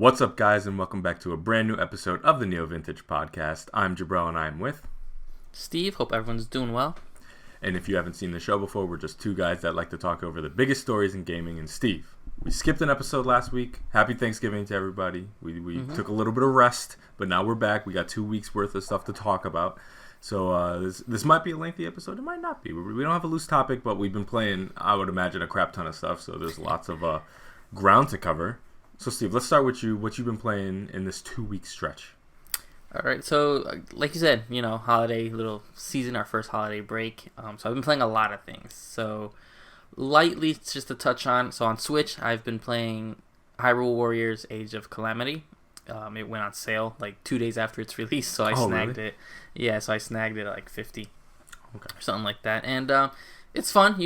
What's up, guys, and welcome back to a brand new episode of the NeoVintage podcast. I'm Jabril, and I'm with Steve. Hope everyone's doing well. And if you haven't seen the show before, we're just two guys that like to talk over the biggest stories in gaming. And Steve, we skipped an episode last week. Happy Thanksgiving to everybody. We took a little bit of rest, but now we're back. We got 2 weeks worth of stuff to talk about. So this might be a lengthy episode. It might not be. We don't have a loose topic, but we've been playing, I would imagine, a crap ton of stuff. So there's lots of ground to cover. So, Steve, let's start with you. What you've been playing in this 2-week stretch? All right. So, like you said, holiday little season, our first holiday break. So I've been playing a lot of things. So, lightly, just to touch on. So on Switch, I've been playing Hyrule Warriors: Age of Calamity. It went on sale like 2 days after its release, so I snagged it. Yeah, so I snagged it at like 50, or something like that. And it's fun.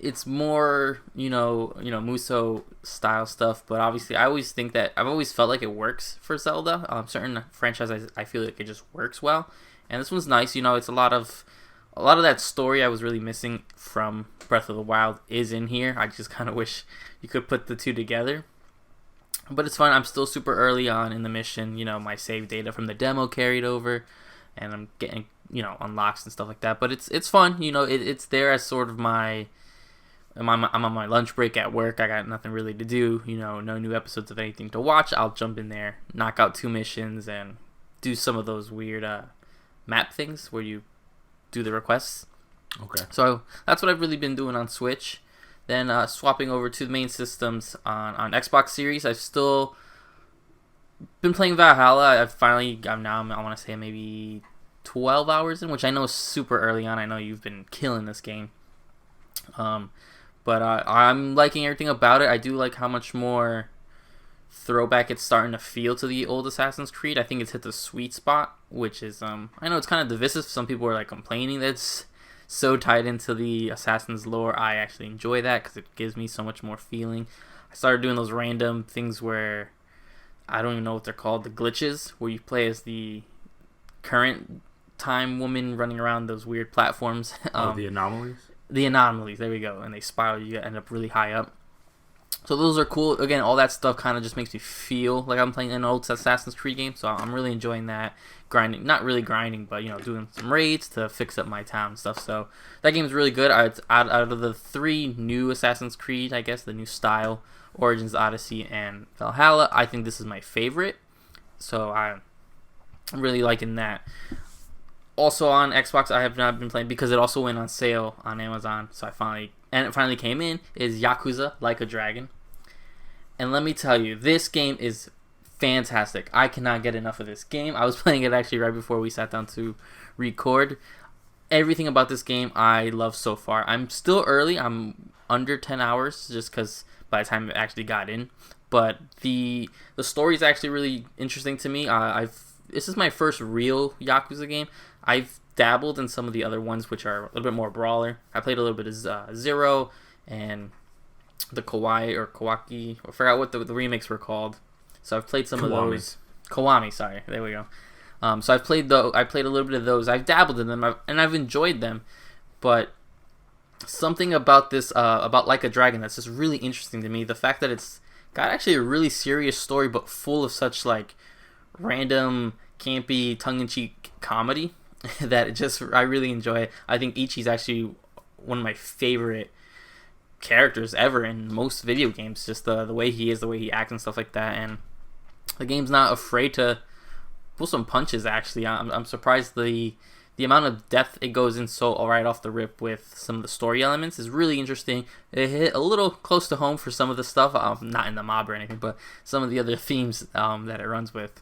It's more, Muso style stuff, but obviously I always think that I've always felt like it works for Zelda. Certain franchises I feel like it just works well, and this one's nice. It's a lot of that story I was really missing from Breath of the Wild is in here. I just kind of wish you could put the two together, but it's fun. I'm still super early on in the mission. My save data from the demo carried over, and I'm getting unlocks and stuff like that. But it's fun. It's there as sort of I'm on my lunch break at work. I got nothing really to do. No new episodes of anything to watch. I'll jump in there, knock out 2 missions, and do some of those weird map things where you do the requests. Okay. So that's what I've really been doing on Switch. Then swapping over to the main systems on Xbox Series. I've still been playing Valhalla. I'm now, I want to say maybe 12 hours in, which I know is super early on. I know you've been killing this game. But I'm liking everything about it. I do like how much more throwback it's starting to feel to the old Assassin's Creed. I think it's hit the sweet spot, which is, I know it's kind of divisive. Some people are complaining that it's so tied into the Assassin's lore. I actually enjoy that because it gives me so much more feeling. I started doing those random things where, I don't even know what they're called, the glitches, where you play as the current time woman running around those weird platforms. The anomalies? The anomalies, there we go, and they spiral. You end up really high up. So those are cool. Again, all that stuff kind of just makes me feel like I'm playing an old Assassin's Creed game. So I'm really enjoying that. Grinding, not really grinding, but doing some raids to fix up my town and stuff. So that game's really good. It's out of the 3 new Assassin's Creed, I guess, the new style, Origins, Odyssey, and Valhalla, I think this is my favorite. So I'm really liking that. Also on Xbox, I have not been playing because it also went on sale on Amazon. So it finally came in, is Yakuza Like a Dragon. And let me tell you, this game is fantastic. I cannot get enough of this game. I was playing it actually right before we sat down to record. Everything about this game I love so far. I'm still early. I'm under 10 hours just because by the time it actually got in. But the story is actually really interesting to me. This is my first real Yakuza game. I've dabbled in some of the other ones, which are a little bit more brawler. I played a little bit of Zero and the Kawaki. I forgot what the remakes were called. So I've played some of those. Kiwami, sorry. There we go. So I played a little bit of those. I've dabbled in them, and I've enjoyed them. But something about this, about Like a Dragon, that's just really interesting to me. The fact that it's got actually a really serious story, but full of such random, campy, tongue-in-cheek comedy that I really enjoy it. I think Ichi's actually one of my favorite characters ever in most video games. Just the way he is, the way he acts and stuff like that. And the game's not afraid to pull some punches, actually. I'm surprised the amount of depth it goes in so right off the rip with some of the story elements is really interesting. It hit a little close to home for some of the stuff. Not in the mob or anything, but some of the other themes that it runs with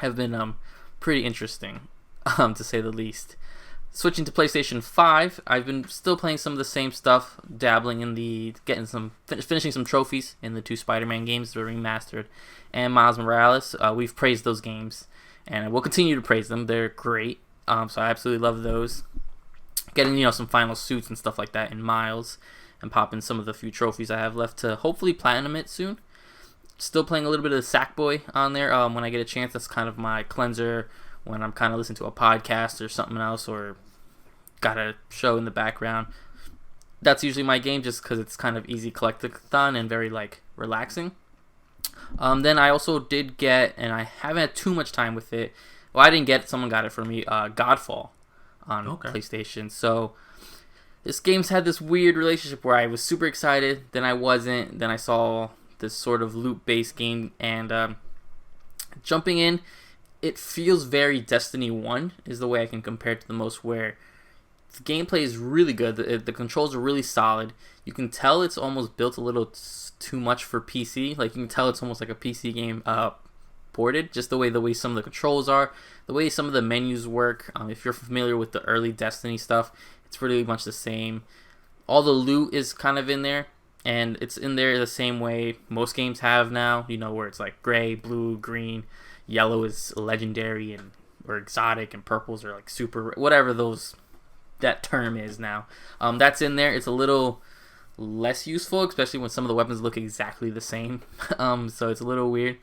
have been pretty interesting, to say the least. Switching to PlayStation 5, I've been still playing some of the same stuff, dabbling in finishing some trophies in the 2 Spider-Man games that were remastered, and Miles Morales. We've praised those games, and we'll continue to praise them. They're great, so I absolutely love those. Getting some final suits and stuff like that in Miles, and popping some of the few trophies I have left to hopefully platinum it soon. Still playing a little bit of the Sackboy on there when I get a chance. That's kind of my cleanser when I'm kind of listening to a podcast or something else, or got a show in the background. That's usually my game just because it's kind of easy collectathon and very relaxing. Then I also did get, and I haven't had too much time with it. Well, I didn't get it. Someone got it for me. Godfall on PlayStation. So this game's had this weird relationship where I was super excited, then I wasn't. Then I saw this sort of loot-based game, and jumping in, it feels very Destiny 1 is the way I can compare it to the most, where the gameplay is really good. The controls are really solid. You can tell it's almost built a little too much for PC. Like, you can tell it's almost like a PC game ported, just the way some of the controls are, the way some of the menus work. If you're familiar with the early Destiny stuff, it's pretty much the same. All the loot is kind of in there, and it's in there the same way most games have now, where it's like gray, blue, green, yellow is legendary and or exotic, and purples are like super, whatever that term is now. That's in there. It's a little less useful, especially when some of the weapons look exactly the same. So it's a little weird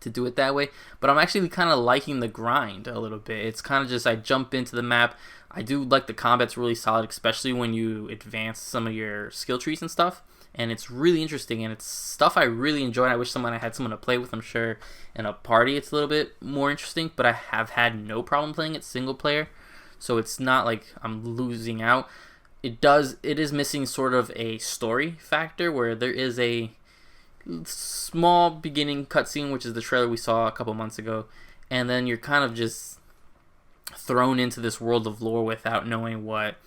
to do it that way, but I'm actually kind of liking the grind a little bit. It's kind of just, I jump into the map. I do like the combat's really solid, especially when you advance some of your skill trees and stuff, and it's really interesting, and it's stuff I really enjoy, and I wish I had someone to play with. I'm sure in a party it's a little bit more interesting, but I have had no problem playing it single player, so it's not like I'm losing out. It is missing sort of a story factor, where there is a small beginning cutscene, which is the trailer we saw a couple months ago, and then you're kind of just thrown into this world of lore without knowing what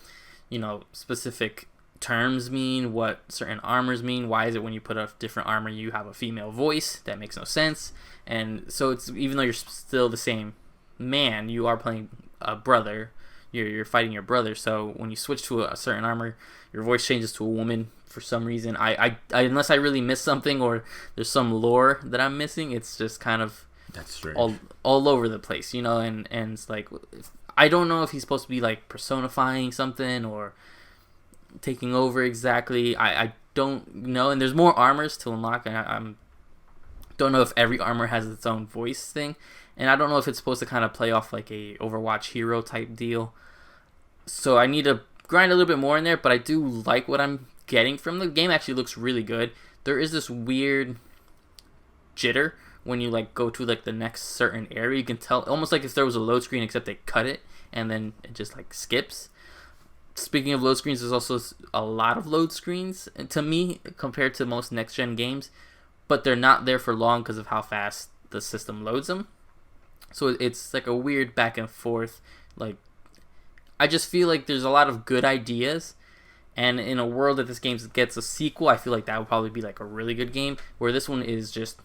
specific terms mean, what certain armors mean. Why is it when you put a different armor you have a female voice? That makes no sense. And so it's, even though you're still the same man, you are playing a brother. You're fighting your brother. So when you switch to a certain armor, your voice changes to a woman for some reason. I unless I really miss something or there's some lore that I'm missing, it's just kind of, that's strange, all over the place, and it's like, I don't know if he's supposed to be like personifying something or taking over exactly. I don't know, and there's more armors to unlock, and I don't know if every armor has its own voice thing, and I don't know if it's supposed to kind of play off like a Overwatch hero type deal. So I need to grind a little bit more in there, but I do like what I'm getting from the game. Actually looks really good. There is this weird jitter when you like go to like the next certain area. You can tell, almost like if there was a load screen, except they cut it and then it just like skips. Speaking of load screens, there's also a lot of load screens to me compared to most next gen games, but they're not there for long because of how fast the system loads them. So it's like a weird back and forth. Like, I just feel like there's a lot of good ideas, and in a world that this game gets a sequel, I feel like that would probably be like a really good game, where this one is just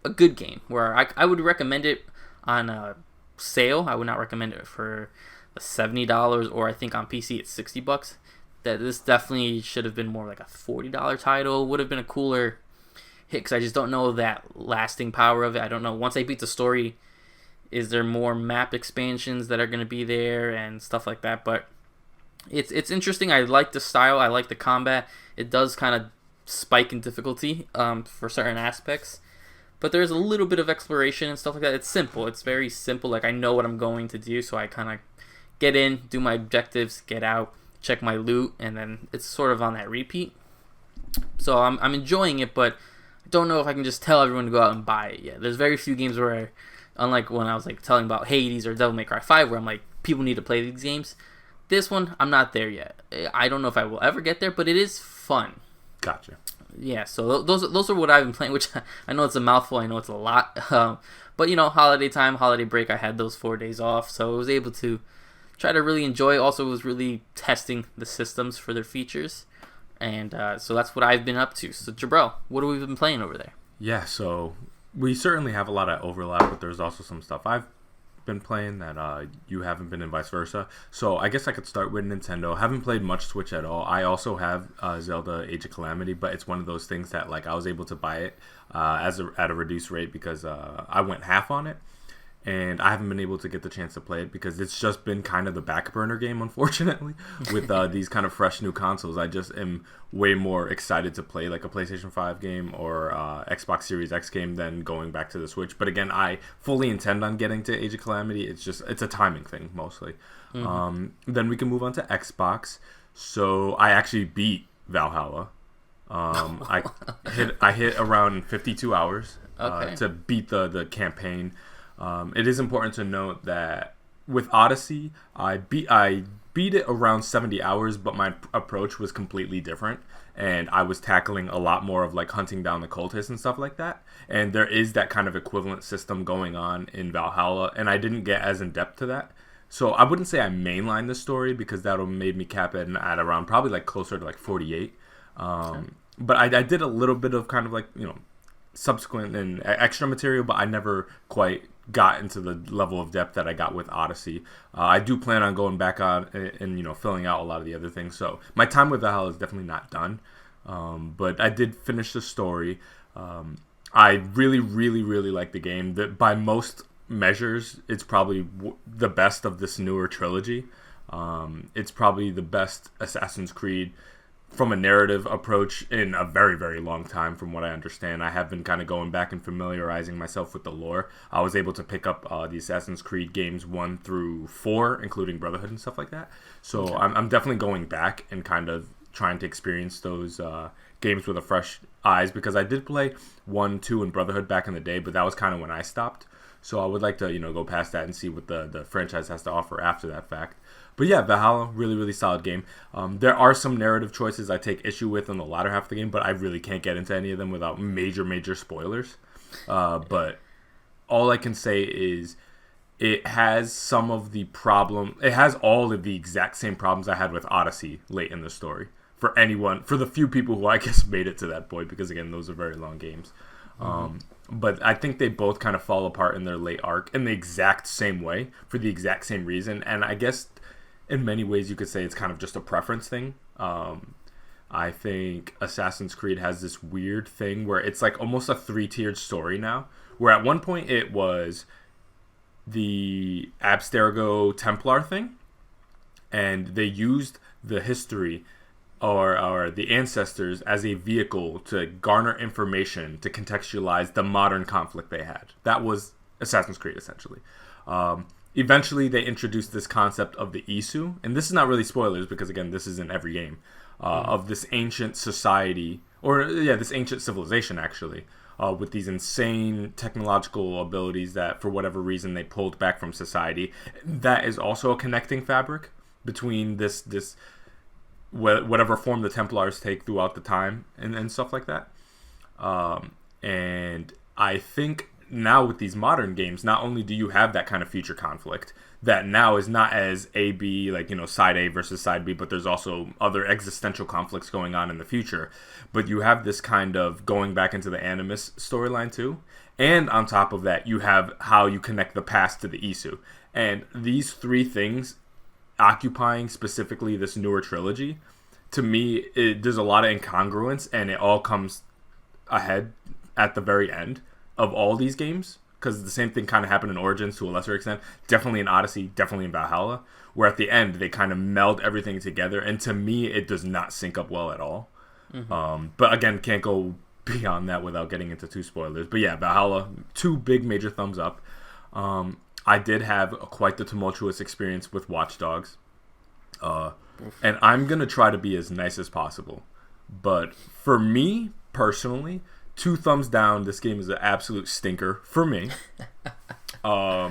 a good game, where I would recommend it on a sale. I would not recommend it for the $70, or I think on PC it's $60. That this definitely should have been more like a $40 title. Would have been a cooler hit, because I just don't know that lasting power of it. I don't know, once I beat the story, is there more map expansions that are going to be there and stuff like that. But it's interesting. I like the style. I like the combat. It does kind of spike in difficulty for certain aspects, but there's a little bit of exploration and stuff like that. It's simple. It's very simple. Like, I know what I'm going to do, so I kind of get in, do my objectives, get out, check my loot, and then it's sort of on that repeat. So I'm enjoying it, but I don't know if I can just tell everyone to go out and buy it yet. There's very few games where, unlike when I was like telling about Hades or Devil May Cry 5, where I'm like, people need to play these games. This one, I'm not there yet. I don't know if I will ever get there, but it is fun. Gotcha. Yeah, so those are what I've been playing, which I know it's a mouthful. I know it's a lot. But, holiday time, holiday break, I had those 4 days off, so I was able to try to really enjoy. Also, was really testing the systems for their features. And so that's what I've been up to. So, Jabril, what have we been playing over there? Yeah, so we certainly have a lot of overlap, but there's also some stuff I've been playing that you haven't been, and vice versa. So I guess I could start with Nintendo. Haven't played much Switch at all. I also have Zelda Age of Calamity, but it's one of those things that like I was able to buy it at a reduced rate because I went half on it, and I haven't been able to get the chance to play it because it's just been kind of the back burner game, unfortunately, with these kind of fresh new consoles. I just am way more excited to play like a PlayStation 5 game or Xbox Series X game than going back to the Switch. But again, I fully intend on getting to Age of Calamity. It's a timing thing mostly. Mm-hmm. Then we can move on to Xbox. So I actually beat Valhalla. I hit around 52 hours Okay. to beat the campaign. It is important to note that with Odyssey, I beat it around 70 hours, but my approach was completely different, and I was tackling a lot more of like hunting down the cultists and stuff like that. And there is that kind of equivalent system going on in Valhalla, and I didn't get as in depth to that. So I wouldn't say I mainlined the story because that would made me cap it at around probably like closer to like 48. But I did a little bit of kind of like, subsequent and extra material, but I never quite got into the level of depth that I got with Odyssey. I do plan on going back on and filling out a lot of the other things. So my time with Valhalla is definitely not done, but I did finish the story. I really, really, really like the game. That by most measures, it's probably the best of this newer trilogy. It's probably the best Assassin's Creed from a narrative approach in a very, very long time, from what I understand. I have been kind of going back and familiarizing myself with the lore. I was able to pick up the Assassin's Creed games 1 through 4, including Brotherhood and stuff like that. So okay. I'm definitely going back and kind of trying to experience those games with a fresh eyes, because I did play 1, 2, and Brotherhood back in the day, but that was kind of when I stopped. So I would like to, go past that and see what the franchise has to offer after that fact. But yeah, Valhalla, really, really solid game. There are some narrative choices I take issue with in the latter half of the game, but I really can't get into any of them without major, major spoilers. But all I can say is it has some of the problem. It has all of the exact same problems I had with Odyssey late in the story. For the few people who I guess made it to that point, because again, those are very long games. But I think they both kind of fall apart in their late arc in the exact same way for the exact same reason. And I guess in many ways you could say it's kind of just a preference thing. I think Assassin's Creed has this weird thing where it's like almost a 3-tiered story now, where at one point it was the Abstergo Templar thing, and they used the history or the ancestors as a vehicle to garner information to contextualize the modern conflict they had. That was Assassin's Creed, essentially. Eventually, they introduced this concept of the Isu, and this is not really spoilers because, again, this is in every game, of this ancient society, this ancient civilization, actually, with these insane technological abilities that, for whatever reason, they pulled back from society. That is also a connecting fabric between this whatever form the Templars take throughout the time and stuff like that. And I think now with these modern games, not only do you have that kind of future conflict that now is not as A, B, side A versus side B, but there's also other existential conflicts going on in the future. But you have this kind of going back into the Animus storyline too. And on top of that, you have how you connect the past to the Isu. And these three things occupying specifically this newer trilogy, to me, there's a lot of incongruence, and it all comes ahead at the very end of all these games, because the same thing kind of happened in Origins to a lesser extent, definitely in Odyssey, definitely in Valhalla, where at the end they kind of meld everything together, and to me it does not sync up well at all. But again, can't go beyond that without getting into two spoilers. But yeah, Valhalla, 2 big major thumbs up. I did have quite the tumultuous experience with Watch Dogs, and I'm gonna try to be as nice as possible, but for me personally, 2 thumbs down. This game is an absolute stinker for me. I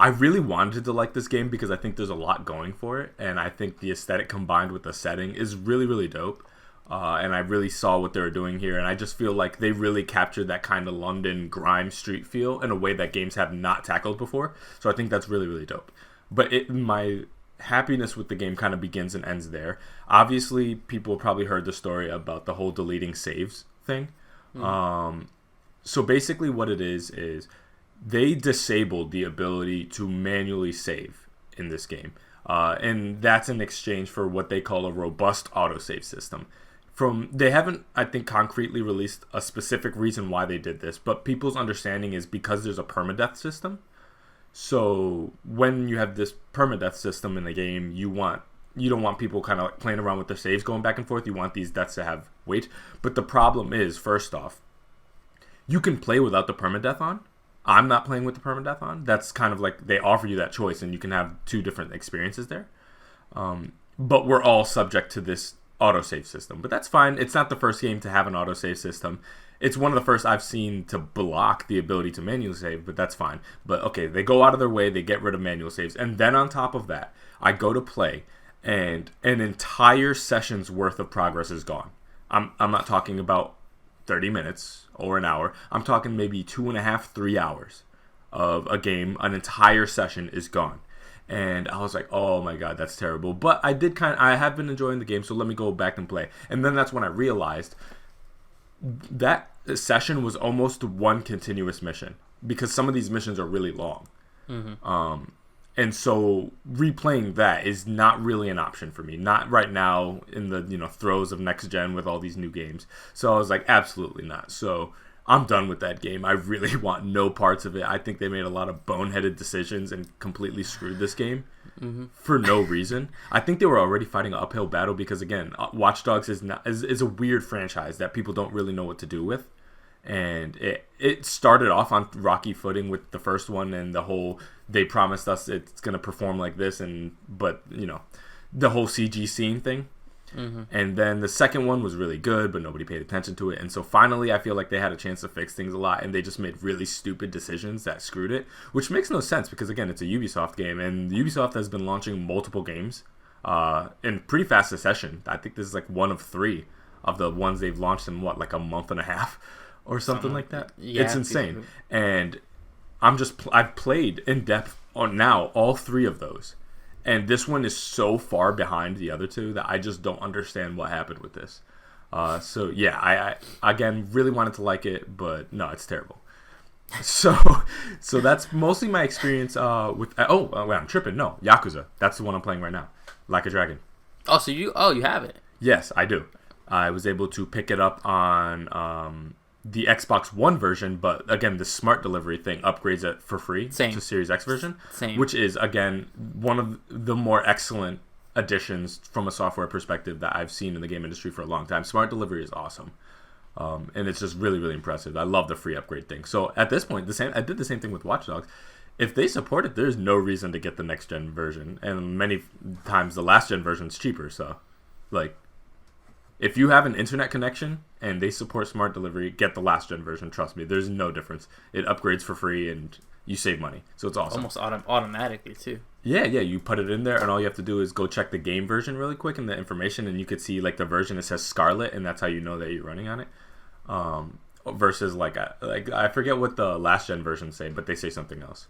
really wanted to like this game because I think there's a lot going for it, and I think the aesthetic combined with the setting is really, really dope. And I really saw what they were doing here, and I just feel like they really captured that kind of London grime street feel in a way that games have not tackled before. So I think that's really, really dope. But my happiness with the game kind of begins and ends there. Obviously, people probably heard the story about the whole deleting saves thing. So basically what it is they disabled the ability to manually save in this game. And that's in exchange for what they call a robust autosave system. They haven't, I think, concretely released a specific reason why they did this, but people's understanding is because there's a permadeath system. So when you have this permadeath system in the game, you don't want people kind of like playing around with their saves going back and forth. You want these deaths to have weight. But the problem is, first off, you can play without the permadeath on. I'm not playing with the permadeath on. That's kind of like they offer you that choice, and you can have 2 different experiences there. But we're all subject to this autosave system. But that's fine. It's not the first game to have an autosave system. It's one of the first I've seen to block the ability to manually save, but that's fine. But okay, they go out of their way, they get rid of manual saves. And then on top of that, I go to play, and an entire session's worth of progress is gone. I'm not talking about 30 minutes or an hour. I'm talking maybe 2.5, 3 hours of a game. An entire session is gone. And I was like, oh my god, that's terrible. But I have been enjoying the game, so let me go back and play. And then that's when I realized that session was almost one continuous mission, because some of these missions are really long. And so replaying that is not really an option for me, not right now in the throes of next gen with all these new games. So I was like, absolutely not. So I'm done with that game. I really want no parts of it. I think they made a lot of boneheaded decisions and completely screwed this game for no reason. I think they were already fighting an uphill battle because, again, Watch Dogs is a weird franchise that people don't really know what to do with. And it started off on rocky footing with the first one, and the whole, they promised us it's going to perform like this, but the whole CG scene thing. And then the second one was really good, but nobody paid attention to it. And so finally, I feel like they had a chance to fix things a lot, and they just made really stupid decisions that screwed it, which makes no sense because, again, it's a Ubisoft game, and Ubisoft has been launching multiple games in pretty fast succession. I think this is like one of 3 of the ones they've launched in like a month and a half or something like that. Yeah, it's insane. And I've played in depth on now all 3 of those. And this one is so far behind the other 2 that I just don't understand what happened with this. So yeah, I again really wanted to like it, but no, it's terrible. So that's mostly my experience with. Wait, I'm tripping. No, Yakuza. That's the one I'm playing right now, Like a Dragon. Oh, so you have it? Yes, I do. I was able to pick it up on the Xbox One version, but again, the smart delivery thing upgrades it for free to Series X version, which is, again, one of the more excellent additions from a software perspective that I've seen in the game industry for a long time. Smart delivery is awesome, and it's just really, really impressive. I love the free upgrade thing. So at this point, I did the same thing with Watch Dogs. If they support it, there's no reason to get the next gen version, and many times the last gen version is cheaper. So, like, if you have an internet connection and they support smart delivery, get the last gen version. Trust me, there's no difference. It upgrades for free and you save money. So it's awesome. Almost automatically too. Yeah. You put it in there and all you have to do is go check the game version really quick and the information, and you could see like the version that says Scarlet, and that's how you know that you're running on it. Versus like I forget what the last gen versions say, but they say something else.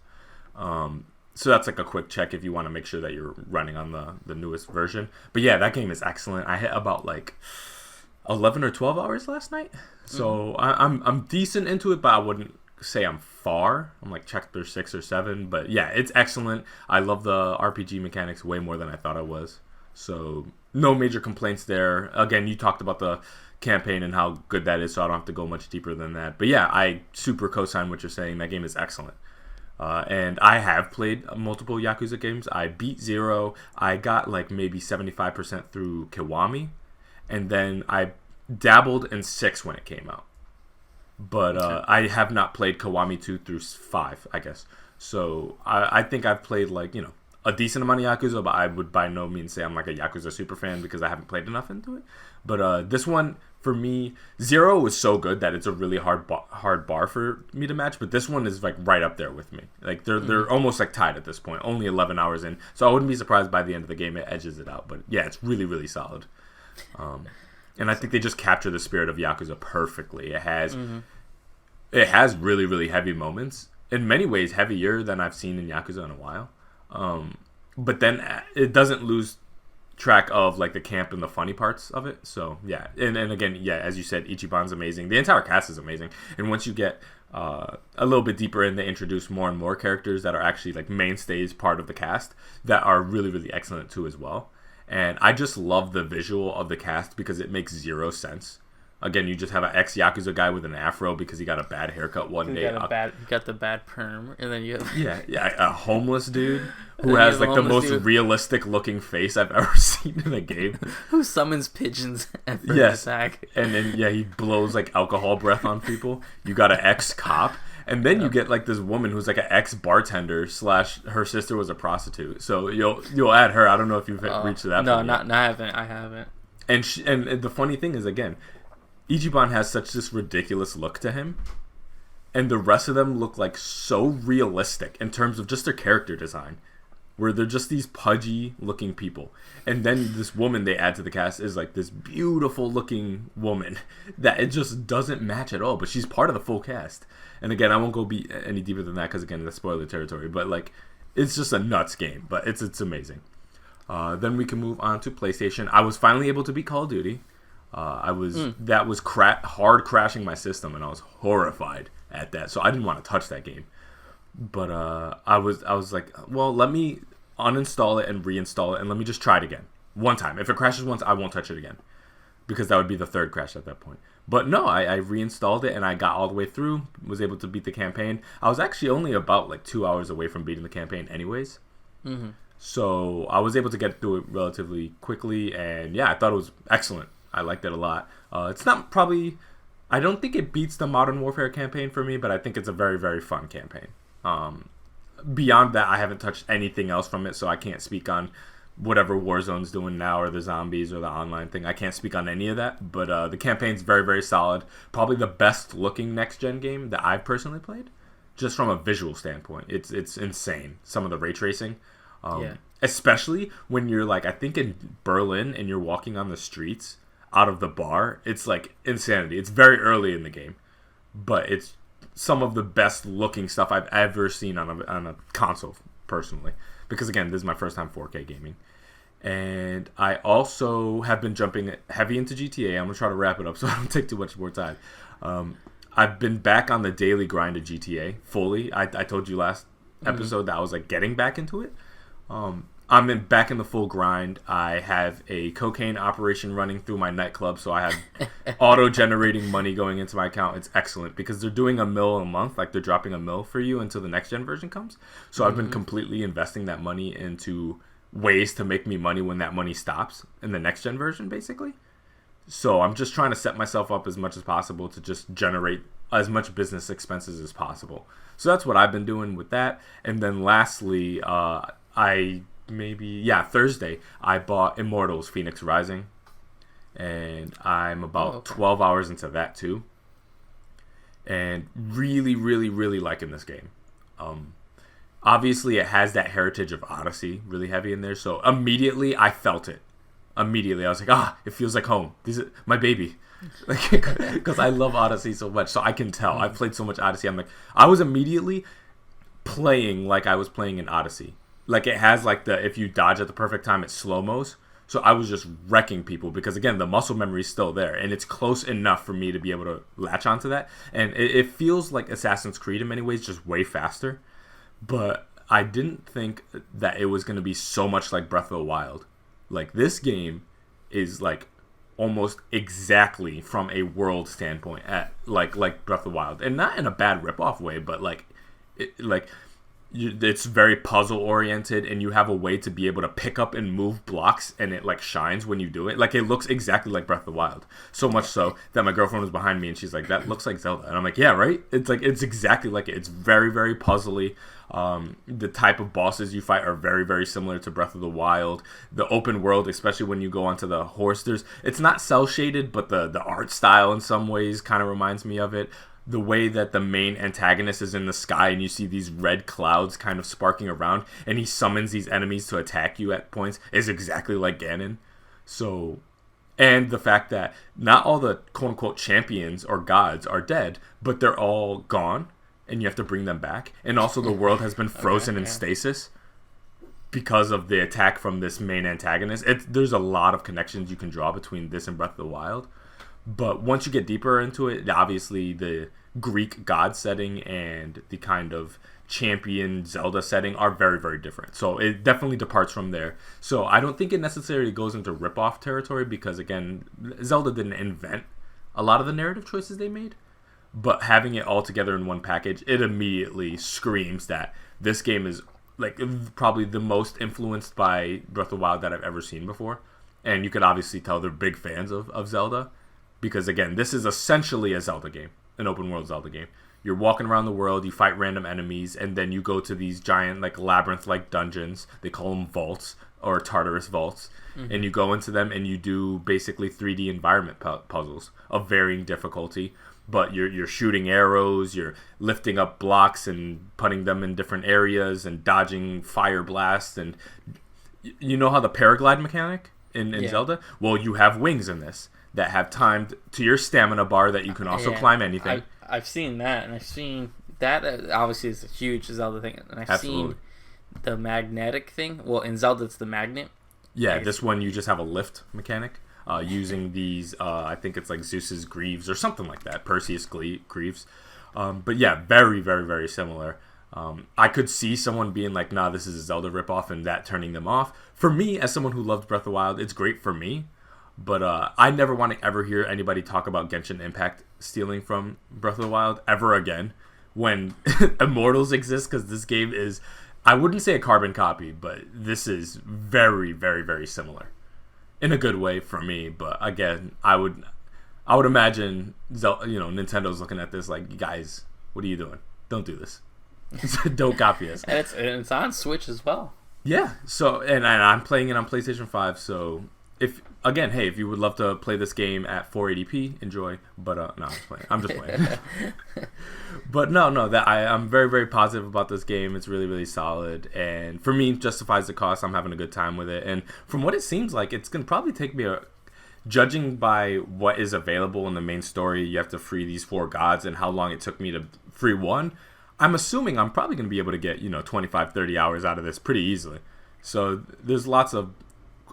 So that's like a quick check if you want to make sure that you're running on the newest version. But yeah, that game is excellent. I hit about like 11 or 12 hours last night. So I'm decent into it, but I wouldn't say I'm far. I'm like chapter 6 or 7. But yeah, it's excellent. I love the RPG mechanics way more than I thought I was. So no major complaints there. Again, you talked about the campaign and how good that is, so I don't have to go much deeper than that. But yeah, I super co-sign what you're saying. That game is excellent. And I have played multiple Yakuza games. I beat 0. I got like maybe 75% through Kiwami. And then I dabbled in 6 when it came out. But I have not played Kiwami 2 through 5, I guess. So I think I've played like, a decent amount of Yakuza, but I would by no means say I'm like a Yakuza super fan because I haven't played enough into it. But this one, for me, 0 was so good that it's a really hard bar for me to match. But this one is like right up there with me. Like they're almost like tied at this point. Only 11 hours in, so I wouldn't be surprised by the end of the game it edges it out. But yeah, it's really, really solid. And I think they just capture the spirit of Yakuza perfectly. It has really, really heavy moments. In many ways, heavier than I've seen in Yakuza in a while. But then it doesn't lose track of like the camp and the funny parts of it. So yeah, and again, yeah, as you said, Ichiban's amazing. The entire cast is amazing. And once you get a little bit deeper in, they introduce more and more characters that are actually like mainstays part of the cast that are really, really excellent too as well. And I just love the visual of the cast because it makes 0 sense. Again, you just have an ex-Yakuza guy with an afro because he got a bad haircut one day. He got the bad perm, and then you have... Yeah, a homeless dude who has like the most realistic looking face I've ever seen in a game. Who summons pigeons after an attack. And then, he blows like alcohol breath on people. You got an ex-cop. And then you get like this woman who's like an ex-bartender / her sister was a prostitute. So you'll add her. I don't know if you've reached that. No, I haven't. And the funny thing is, again, Ichiban has such this ridiculous look to him, and the rest of them look like so realistic in terms of just their character design, where they're just these pudgy looking people. And then this woman they add to the cast is like this beautiful looking woman that it just doesn't match at all, but she's part of the full cast. And again, I won't go be any deeper than that because again, that's spoiler territory, but like it's just a nuts game, but it's amazing. Then we can move on to PlayStation. I was finally able to beat Call of Duty. That was hard crashing my system, and I was horrified at that. So I didn't want to touch that game. But I was like, well, let me uninstall it and reinstall it, and let me just try it again. One time. If it crashes once, I won't touch it again. Because that would be the third crash at that point. But no, I reinstalled it, and I got all the way through. Was able to beat the campaign. I was actually only about like 2 hours away from beating the campaign anyways. Mm-hmm. So I was able to get through it relatively quickly, and yeah, I thought it was excellent. I liked it a lot. It's not probably... I don't think it beats the Modern Warfare campaign for me, but I think it's a very, very fun campaign. Beyond that, I haven't touched anything else from it, so I can't speak on whatever Warzone's doing now or the zombies or the online thing. I can't speak on any of that, but the campaign's very, very solid. Probably the best looking next-gen game that I've personally played, just from a visual standpoint. It's insane, some of the ray tracing. Especially when you're like, I think in Berlin and you're walking on the streets out of the bar, it's like insanity. It's very early in the game, but it's some of the best looking stuff I've ever seen on a console, personally. Because again, this is my first time 4K gaming. And I also have been jumping heavy into GTA. I'm going to try to wrap it up so I don't take too much more time. I've been back on the daily grind of GTA fully. I told you last episode that I was like getting back into it. I'm back in the full grind. I have a cocaine operation running through my nightclub, so I have auto-generating money going into my account. It's excellent because they're doing $1 million a month, like they're dropping $1 million for you until the next gen version comes. So I've been completely investing that money into ways to make me money when that money stops in the next gen version, basically. So I'm just trying to set myself up as much as possible to just generate as much business expenses as possible. So that's what I've been doing with that. And then lastly, Thursday, I bought Immortals Phoenix Rising, and I'm about 12 hours into that too, and really, really, really liking this game. Obviously, it has that heritage of Odyssey really heavy in there, so immediately I felt it. Immediately, I was like, it feels like home. This is my baby. Because I love Odyssey so much, so I can tell. I've played so much Odyssey. I'm like, I was immediately playing like I was playing in Odyssey. Like, it has, like, if you dodge at the perfect time, it's slow-mos. So I was just wrecking people because, again, the muscle memory is still there. And it's close enough for me to be able to latch onto that. And it feels like Assassin's Creed in many ways, just way faster. But I didn't think that it was going to be so much like Breath of the Wild. Like, this game is, like, almost exactly from a world standpoint at like Breath of the Wild. And not in a bad rip-off way, but, like... it's very puzzle oriented, and you have a way to be able to pick up and move blocks, and it like shines when you do it. Like, it looks exactly like Breath of the Wild, so much so that my girlfriend was behind me and she's like, that looks like Zelda. And I'm like, yeah, right. It's exactly like it. It's very, very puzzly. The type of bosses you fight are very, very similar to Breath of the Wild. The open world, especially when you go onto the horse, it's not cel shaded, but the art style in some ways kind of reminds me of it. The way that the main antagonist is in the sky and you see these red clouds kind of sparking around, and he summons these enemies to attack you at points is exactly like Ganon. So, and the fact that not all the quote-unquote champions or gods are dead, but they're all gone and you have to bring them back. And also the world has been frozen in stasis because of the attack from this main antagonist. There's a lot of connections you can draw between this and Breath of the Wild. But once you get deeper into it, obviously the Greek god setting and the kind of champion Zelda setting are very, very different. So it definitely departs from there. So I don't think it necessarily goes into rip-off territory because, again, Zelda didn't invent a lot of the narrative choices they made. But having it all together in one package, it immediately screams that this game is like probably the most influenced by Breath of the Wild that I've ever seen before. And you could obviously tell they're big fans of Zelda. Because, again, this is essentially a Zelda game, an open-world Zelda game. You're walking around the world, you fight random enemies, and then you go to these giant, like, labyrinth-like dungeons. They call them vaults. or Tartarus vaults, and you go into them and you do basically 3D environment puzzles of varying difficulty. But you're shooting arrows, you're lifting up blocks and putting them in different areas and dodging fire blasts. And you know how the paraglide mechanic in Zelda? Well, you have wings in this that have timed to your stamina bar that you can also climb anything. I've seen that, and I've seen that obviously is a huge Zelda thing. And I've seen the magnetic thing. Well, in Zelda, it's the magnet. Yeah, this one you just have a lift mechanic using these, I think it's like Zeus's greaves or something like that, Perseus greaves. But yeah, very, very, very similar. I could see someone being like, nah, this is a Zelda ripoff, and that turning them off. For me, as someone who loved Breath of the Wild, it's great for me. But I never want to ever hear anybody talk about Genshin Impact stealing from Breath of the Wild ever again when Immortals exists, because this game is, I wouldn't say a carbon copy, but this is very, very, very similar. In a good way for me, but again, I would imagine, Nintendo's looking at this like, guys, what are you doing? Don't do this. Don't copy us. And it's on Switch as well. Yeah. So and I'm playing it on PlayStation 5. So if you would love to play this game at 480p, enjoy. But no, I'm just playing. But no, that I'm very, very positive about this game. It's really, really solid, and for me, justifies the cost. I'm having a good time with it, and from what it seems like, it's gonna probably take me judging by what is available in the main story. You have to free these 4 gods, and how long it took me to free one. I'm assuming I'm probably gonna be able to get 25, 30 hours out of this pretty easily. So there's lots of,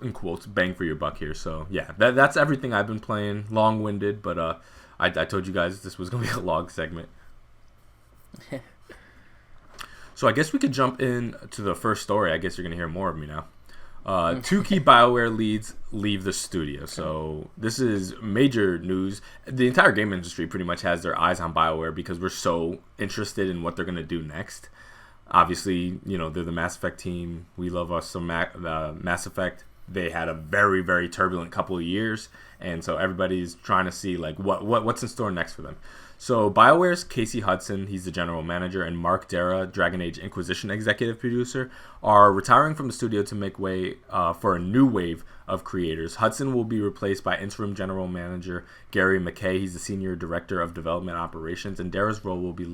in quotes, bang for your buck here. So yeah, that's everything I've been playing. Long-winded, but I told you guys this was gonna be a long segment. So I guess we could jump in to the first story. I guess you're going to hear more of me now. 2 key BioWare leads leave the studio. So this is major news. The entire game industry pretty much has their eyes on BioWare because we're so interested in what they're going to do next. Obviously, they're the Mass Effect team. We love us some Mass Effect. They had a very, very turbulent couple of years, and so everybody's trying to see like what's in store next for them. So BioWare's Casey Hudson, he's the general manager, and Mark Dara, Dragon Age Inquisition executive producer, are retiring from the studio to make way for a new wave of creators. Hudson will be replaced by interim general manager Gary McKay. He's the senior director of development operations, and Dara's role will be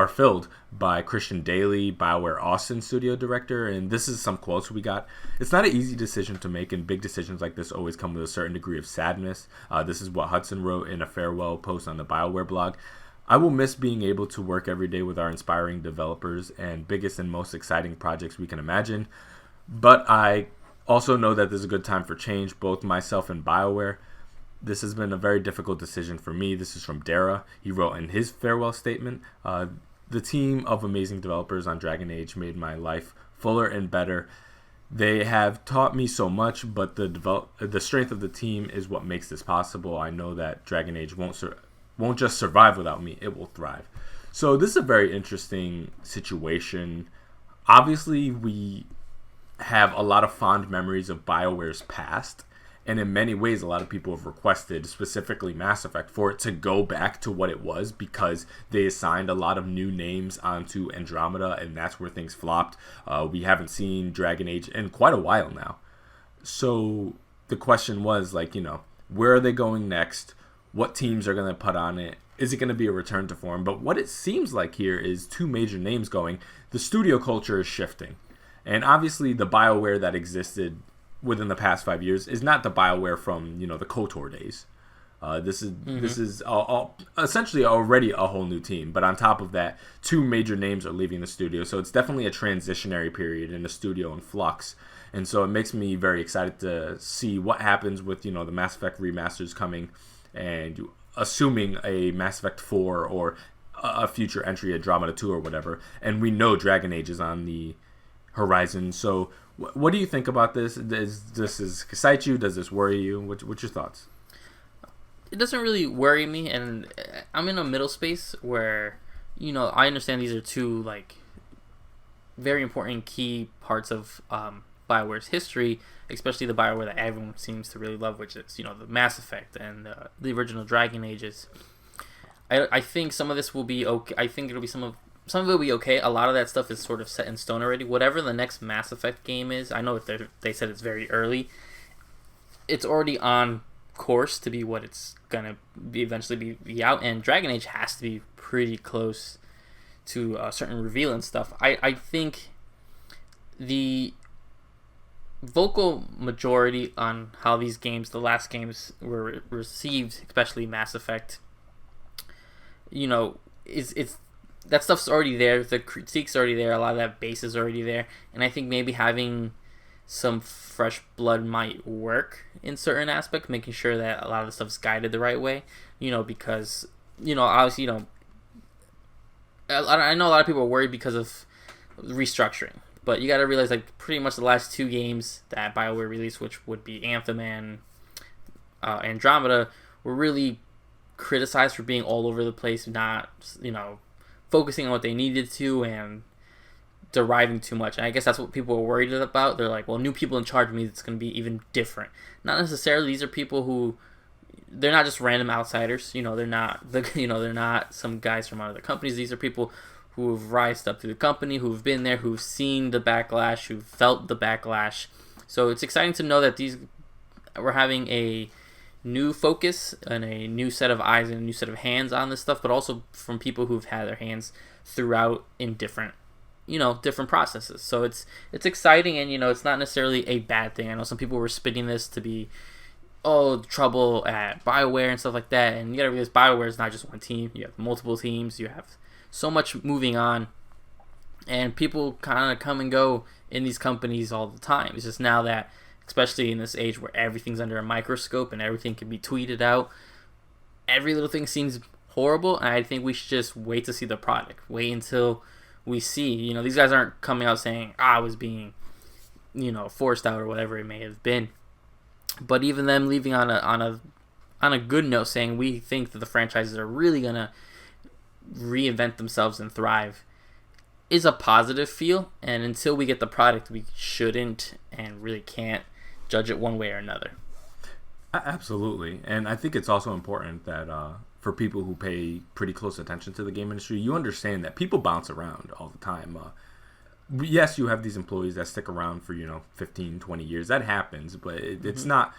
filled by Christian Daly, BioWare Austin studio director. And this is some quotes we got. It's not an easy decision to make, and big decisions like this always come with a certain degree of sadness. This is what Hudson wrote in a farewell post on the BioWare blog. I will miss being able to work every day with our inspiring developers and biggest and most exciting projects we can imagine. But I also know that there's a good time for change, both myself and BioWare. This has been a very difficult decision for me. This is from Dara. He wrote in his farewell statement, the team of amazing developers on Dragon Age made my life fuller and better. They have taught me so much, but the strength of the team is what makes this possible. I know that Dragon Age won't just survive without me. It will thrive. So this is a very interesting situation. Obviously, we have a lot of fond memories of BioWare's past. And in many ways, a lot of people have requested, specifically Mass Effect, for it to go back to what it was because they assigned a lot of new names onto Andromeda, and that's where things flopped. We haven't seen Dragon Age in quite a while now. So the question was, where are they going next? What teams are going to put on it? Is it going to be a return to form? But what it seems like here is 2 major names going. The studio culture is shifting. And obviously, the BioWare that existed within the past 5 years is not the BioWare from the KOTOR days. This is essentially already a whole new team, but on top of that, 2 major names are leaving the studio, so it's definitely a transitionary period in the studio in flux. And so it makes me very excited to see what happens with the Mass Effect remasters coming, and assuming a Mass Effect 4 or a future entry, Andromeda 2 or whatever. And we know Dragon Age is on the horizon. So what do you think about this? Does this excite you? Does this worry you? What's your thoughts? It doesn't really worry me, and I'm in a middle space where, I understand these are 2 very important key parts of BioWare's history, especially the BioWare that everyone seems to really love, which is the Mass Effect and the original Dragon Ages. I think some of this will be okay. I think it'll be some of some of it will be okay. A lot of that stuff is sort of set in stone already. Whatever the next Mass Effect game is, I know they said it's very early. It's already on course to be what it's gonna be eventually be out, and Dragon Age has to be pretty close to a certain reveal and stuff. I think the vocal majority on how these games, the last games, were received, especially Mass Effect, it's that stuff's already there. The critique's already there. A lot of that base is already there, and I think maybe having some fresh blood might work in certain aspects, making sure that a lot of the stuff's guided the right way. Because obviously, I know a lot of people are worried because of restructuring, but you got to realize, like, pretty much the last two games that BioWare released, which would be Anthem and Andromeda, were really criticized for being all over the place, not focusing on what they needed to and deriving too much. And I guess that's what people are worried about. They're like, well, new people in charge means it's going to be even different. Not necessarily. These are people who, they're not just random outsiders. They're not they're not some guys from other companies. These are people who have rised up through the company, who've been there, who've seen the backlash, who've felt the backlash. So it's exciting to know that we're having a new focus and a new set of eyes and a new set of hands on this stuff, but also from people who've had their hands throughout in different processes. So it's exciting, and it's not necessarily a bad thing. I know some people were spitting this to be trouble at BioWare and stuff like that, and you gotta realize BioWare is not just one team. You have multiple teams, you have so much moving on, and people kind of come and go in these companies all the time. It's just now that, especially in this age where everything's under a microscope and everything can be tweeted out, every little thing seems horrible, and I think we should just wait to see the product. Wait until we see. These guys aren't coming out saying, I was being, forced out or whatever it may have been. But even them leaving on a good note, saying we think that the franchises are really gonna reinvent themselves and thrive, is a positive feel. And until we get the product, we shouldn't and really can't judge it one way or another. Absolutely. And I think it's also important that for people who pay pretty close attention to the game industry, you understand that people bounce around all the time. Yes, you have these employees that stick around for 15, 20 years. That happens, but it's not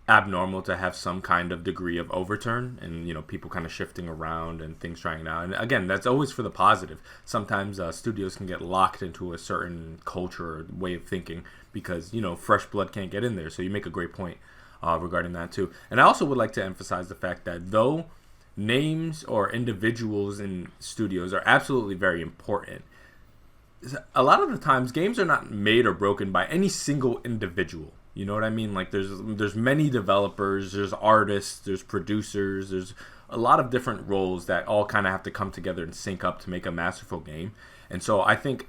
abnormal to have some kind of degree of overturn and people kind of shifting around and things trying out. And again, that's always for the positive. Sometimes studios can get locked into a certain culture or way of thinking because fresh blood can't get in there. So you make a great point regarding that too. And I also would like to emphasize the fact that though names or individuals in studios are absolutely very important, a lot of the times games are not made or broken by any single individual. You know what I mean? Like there's many developers, there's artists, there's producers, there's a lot of different roles that all kind of have to come together and sync up to make a masterful game. And so I think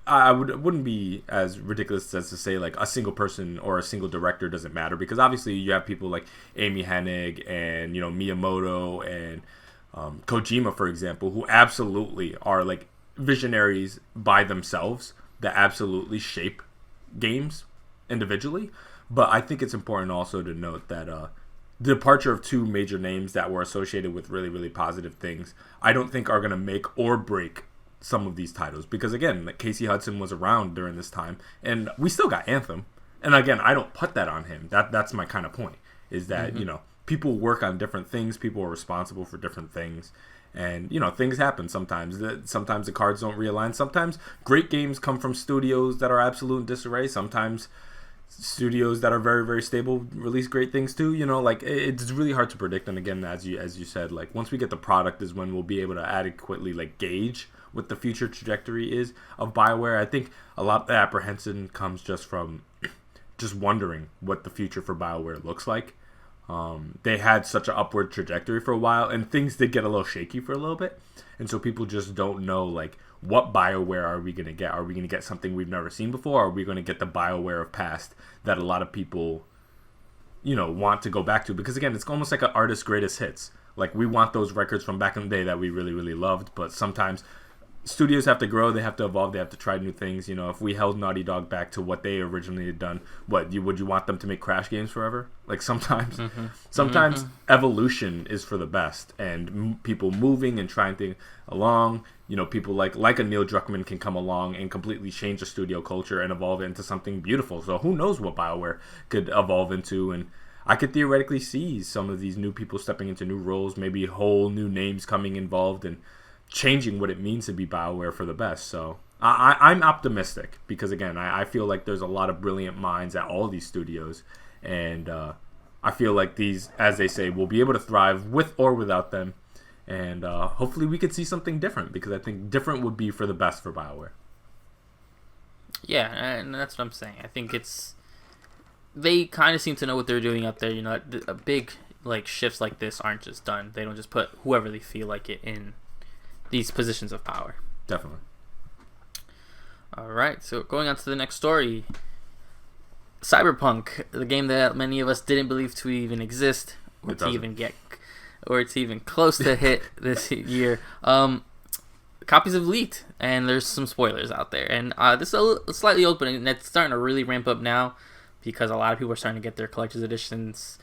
I wouldn't be as ridiculous as to say like a single person or a single director doesn't matter, because obviously you have people like Amy Hennig and Miyamoto and Kojima, for example, who absolutely are like visionaries by themselves that absolutely shape games individually. But I think it's important also to note that the departure of two major names that were associated with really, really positive things, I don't think are going to make or break some of these titles. Because again, like Casey Hudson was around during this time, and we still got Anthem. And again, I don't put that on him. That's my kind of point, is that, people work on different things. People are responsible for different things. And, things happen sometimes. Sometimes the cards don't realign. Sometimes great games come from studios that are absolute in disarray. Sometimes studios that are very, very stable release great things too. It's really hard to predict. And again, as you said, like once we get the product is when we'll be able to adequately like gauge what the future trajectory is of BioWare. I think a lot of the apprehension comes just from just wondering what the future for BioWare looks like. They had such an upward trajectory for a while, and things did get a little shaky for a little bit. And so people just don't know, like, what BioWare are we going to get? Are we going to get something we've never seen before? Or are we going to get the BioWare of past that a lot of people, want to go back to? Because, again, it's almost like an artist's greatest hits. Like, we want those records from back in the day that we really, really loved, but sometimes studios have to grow, they have to evolve, they have to try new things. You know, if we held Naughty Dog back to what they originally had done, would you want them to make Crash games forever? Like sometimes evolution is for the best, and people moving and trying things along. You know, people like a Neil Druckmann can come along and completely change a studio culture and evolve it into something beautiful. So who knows what BioWare could evolve into, and I could theoretically see some of these new people stepping into new roles, maybe whole new names coming involved and changing what it means to be BioWare for the best. So I'm optimistic because, again, I feel like there's a lot of brilliant minds at all these studios, and I feel like these, as they say, will be able to thrive with or without them, and hopefully we could see something different, because I think different would be for the best for BioWare. Yeah, and that's what I'm saying. I think they kind of seem to know what they're doing up there. You know, a big shifts like this aren't just done. They don't just put whoever they feel like it in these positions of power. Definitely. All right, so going on to the next story. Cyberpunk, the game that many of us didn't believe to even exist, or to even close to hit this year. Copies have leaked, and there's some spoilers out there. And this is slightly open, and it's starting to really ramp up now, because a lot of people are starting to get their collector's editions.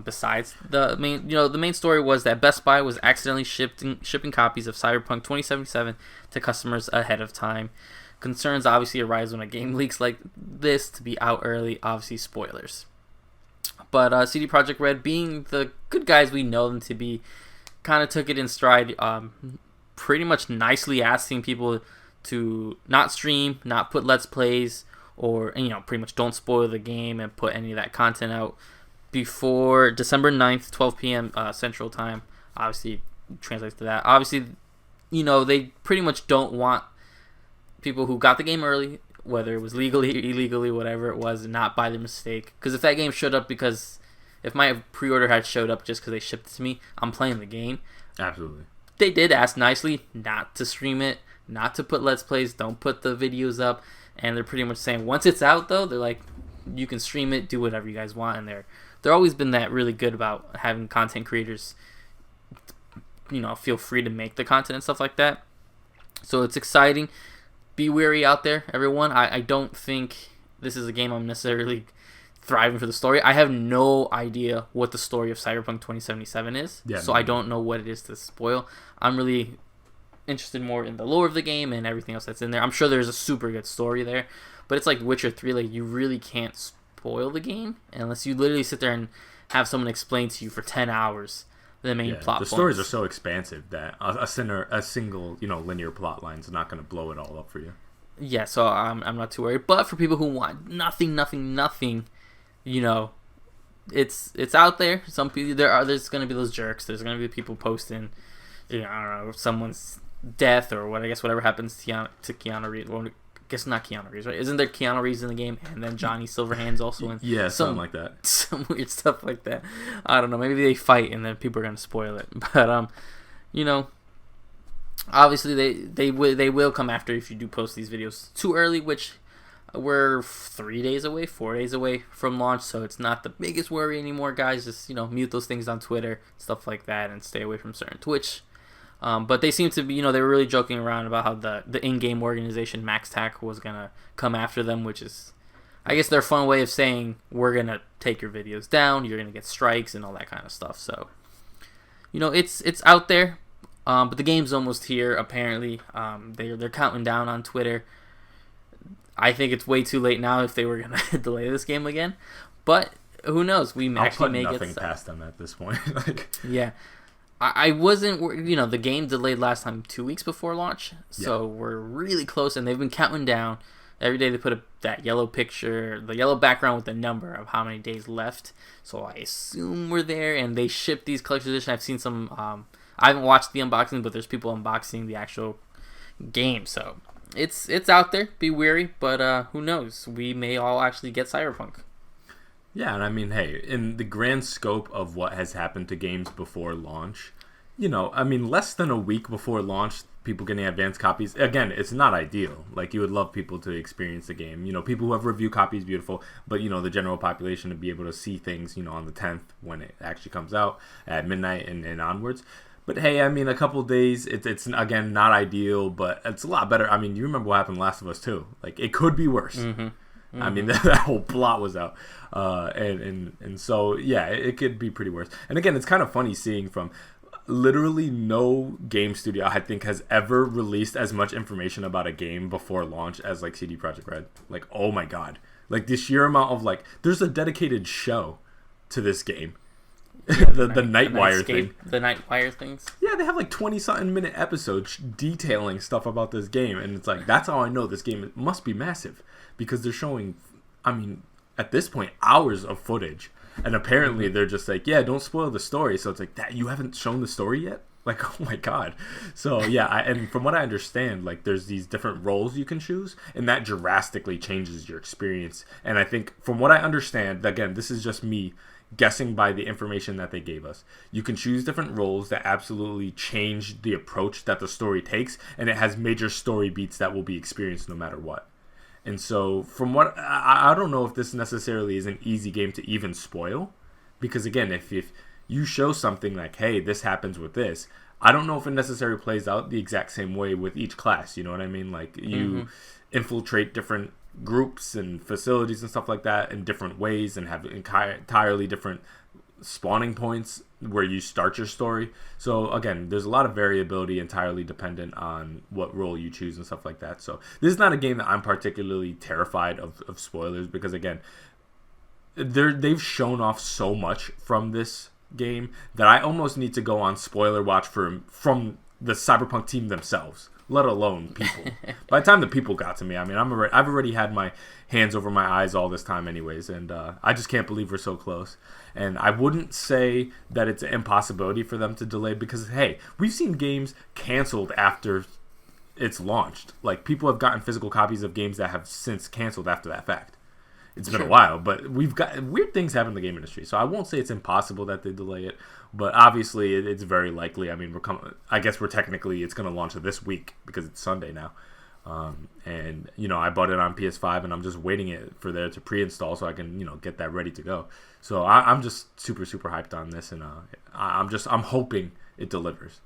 Besides the main story was that Best Buy was accidentally shipping copies of Cyberpunk 2077 to customers ahead of time. Concerns obviously arise when a game leaks like this to be out early. Obviously, spoilers. But CD Projekt Red, being the good guys we know them to be, kind of took it in stride. Pretty much nicely asking people to not stream, not put Let's Plays, or pretty much don't spoil the game and put any of that content out before December 9th, 12 p.m. Central Time. Obviously, translates to that. Obviously, they pretty much don't want people who got the game early, whether it was legally, illegally, whatever it was, not by their mistake. Because if that game showed up if my pre-order had showed up just because they shipped it to me, I'm playing the game. Absolutely. They did ask nicely not to stream it, not to put Let's Plays, don't put the videos up. And they're pretty much saying once it's out, though, they're like, you can stream it, do whatever you guys want. And they're always been that really good about having content creators, feel free to make the content and stuff like that. So it's exciting. Be wary out there, everyone. I don't think this is a game I'm necessarily thriving for the story. I have no idea what the story of Cyberpunk 2077 is. Yeah, so I don't know what it is to spoil. I'm really interested more in the lore of the game and everything else that's in there. I'm sure there's a super good story there, but it's like Witcher 3, like you really can't spoil the game unless you literally sit there and have someone explain to you for 10 hours the main plot points. The stories are so expansive that a single linear plot line is not going to blow it all up for you. Yeah, so I'm not too worried. But for people who want nothing, it's out there. Some people there's going to be those jerks. There's going to be people posting, I don't know, someone's death or whatever happens to Keanu Reeves. Well, I guess not Keanu Reeves, right? Isn't there Keanu Reeves in the game, and then Johnny Silverhand's also in? Yeah, something like that. Some weird stuff like that. I don't know. Maybe they fight, and then people are gonna spoil it. But obviously they will come after if you do post these videos too early, which we're 4 days away from launch, so it's not the biggest worry anymore, guys. Just mute those things on Twitter, stuff like that, and stay away from certain Twitch. But they seem to be, they were really joking around about how the in-game organization MaxTac was gonna come after them, which is, I guess, their fun way of saying we're gonna take your videos down, you're gonna get strikes and all that kind of stuff. So, it's out there, but the game's almost here. Apparently, they're counting down on Twitter. I think it's way too late now if they were gonna delay this game again, but who knows? We actually may get nothing past them at this point. Yeah. I wasn't, the game delayed last time 2 weeks before launch, so we're really close, and they've been counting down. Every day they put that yellow picture, the yellow background with the number of how many days left, so I assume we're there, and they ship these collector's edition. I've seen some, I haven't watched the unboxing, but there's people unboxing the actual game, so it's out there. Be wary, but who knows? We may all actually get Cyberpunk. Yeah, and I mean, hey, in the grand scope of what has happened to games before launch, less than a week before launch, people getting advanced copies, again, it's not ideal. Like, you would love people to experience the game. People who have review copies, beautiful, but, the general population to be able to see things, on the 10th when it actually comes out at midnight and onwards. But hey, I mean, a couple days, it's again not ideal, but it's a lot better. I mean, you remember what happened in Last of Us 2. Like, it could be worse. I mean, that whole plot was out. And so, yeah, it could be pretty worse. And again, it's kind of funny seeing from literally no game studio, I think, has ever released as much information about a game before launch as, like, CD Projekt Red. Like, oh my God. Like, the sheer amount of, like, there's a dedicated show to this game. Yeah, the Nightwire thing. The Nightwire things. Yeah, they have like 20-something minute episodes detailing stuff about this game. And it's like, that's how I know this game must be massive. Because they're showing, I mean, at this point, hours of footage. And apparently they're just like, yeah, don't spoil the story. So it's like, that you haven't shown the story yet? Like, oh my God. So yeah, and from what I understand, like there's these different roles you can choose. And that drastically changes your experience. And I think from what I understand, again, this is just me guessing by the information that they gave us. You can choose different roles that absolutely change the approach that the story takes, and it has major story beats that will be experienced no matter what. And so from what I don't know if this necessarily is an easy game to even spoil, because again, if you show something like, hey, this happens with this, I don't know if it necessarily plays out the exact same way with each class. You know what I mean? Like you infiltrate different groups and facilities and stuff like that in different ways and have entirely different spawning points where you start your story. So again, there's a lot of variability entirely dependent on what role you choose and stuff like that. So this is not a game that I'm particularly terrified of spoilers, because again, they've shown off so much from this game that I almost need to go on spoiler watch from the Cyberpunk team themselves, let alone people. By the time the people got to me, I mean, I've already had my hands over my eyes all this time anyways, and I just can't believe we're so close. And I wouldn't say that it's an impossibility for them to delay, because, hey, we've seen games canceled after it's launched. Like, people have gotten physical copies of games that have since canceled after that fact. It's been a while, but we've got weird things happen in the game industry. So I won't say it's impossible that they delay it, but obviously it's very likely. I mean, I guess it's going to launch this week because it's Sunday now. And you know, I bought it on PS5 and I'm just waiting for there to pre-install so I can, you know, get that ready to go. So I'm just super hyped on this, and I'm hoping it delivers.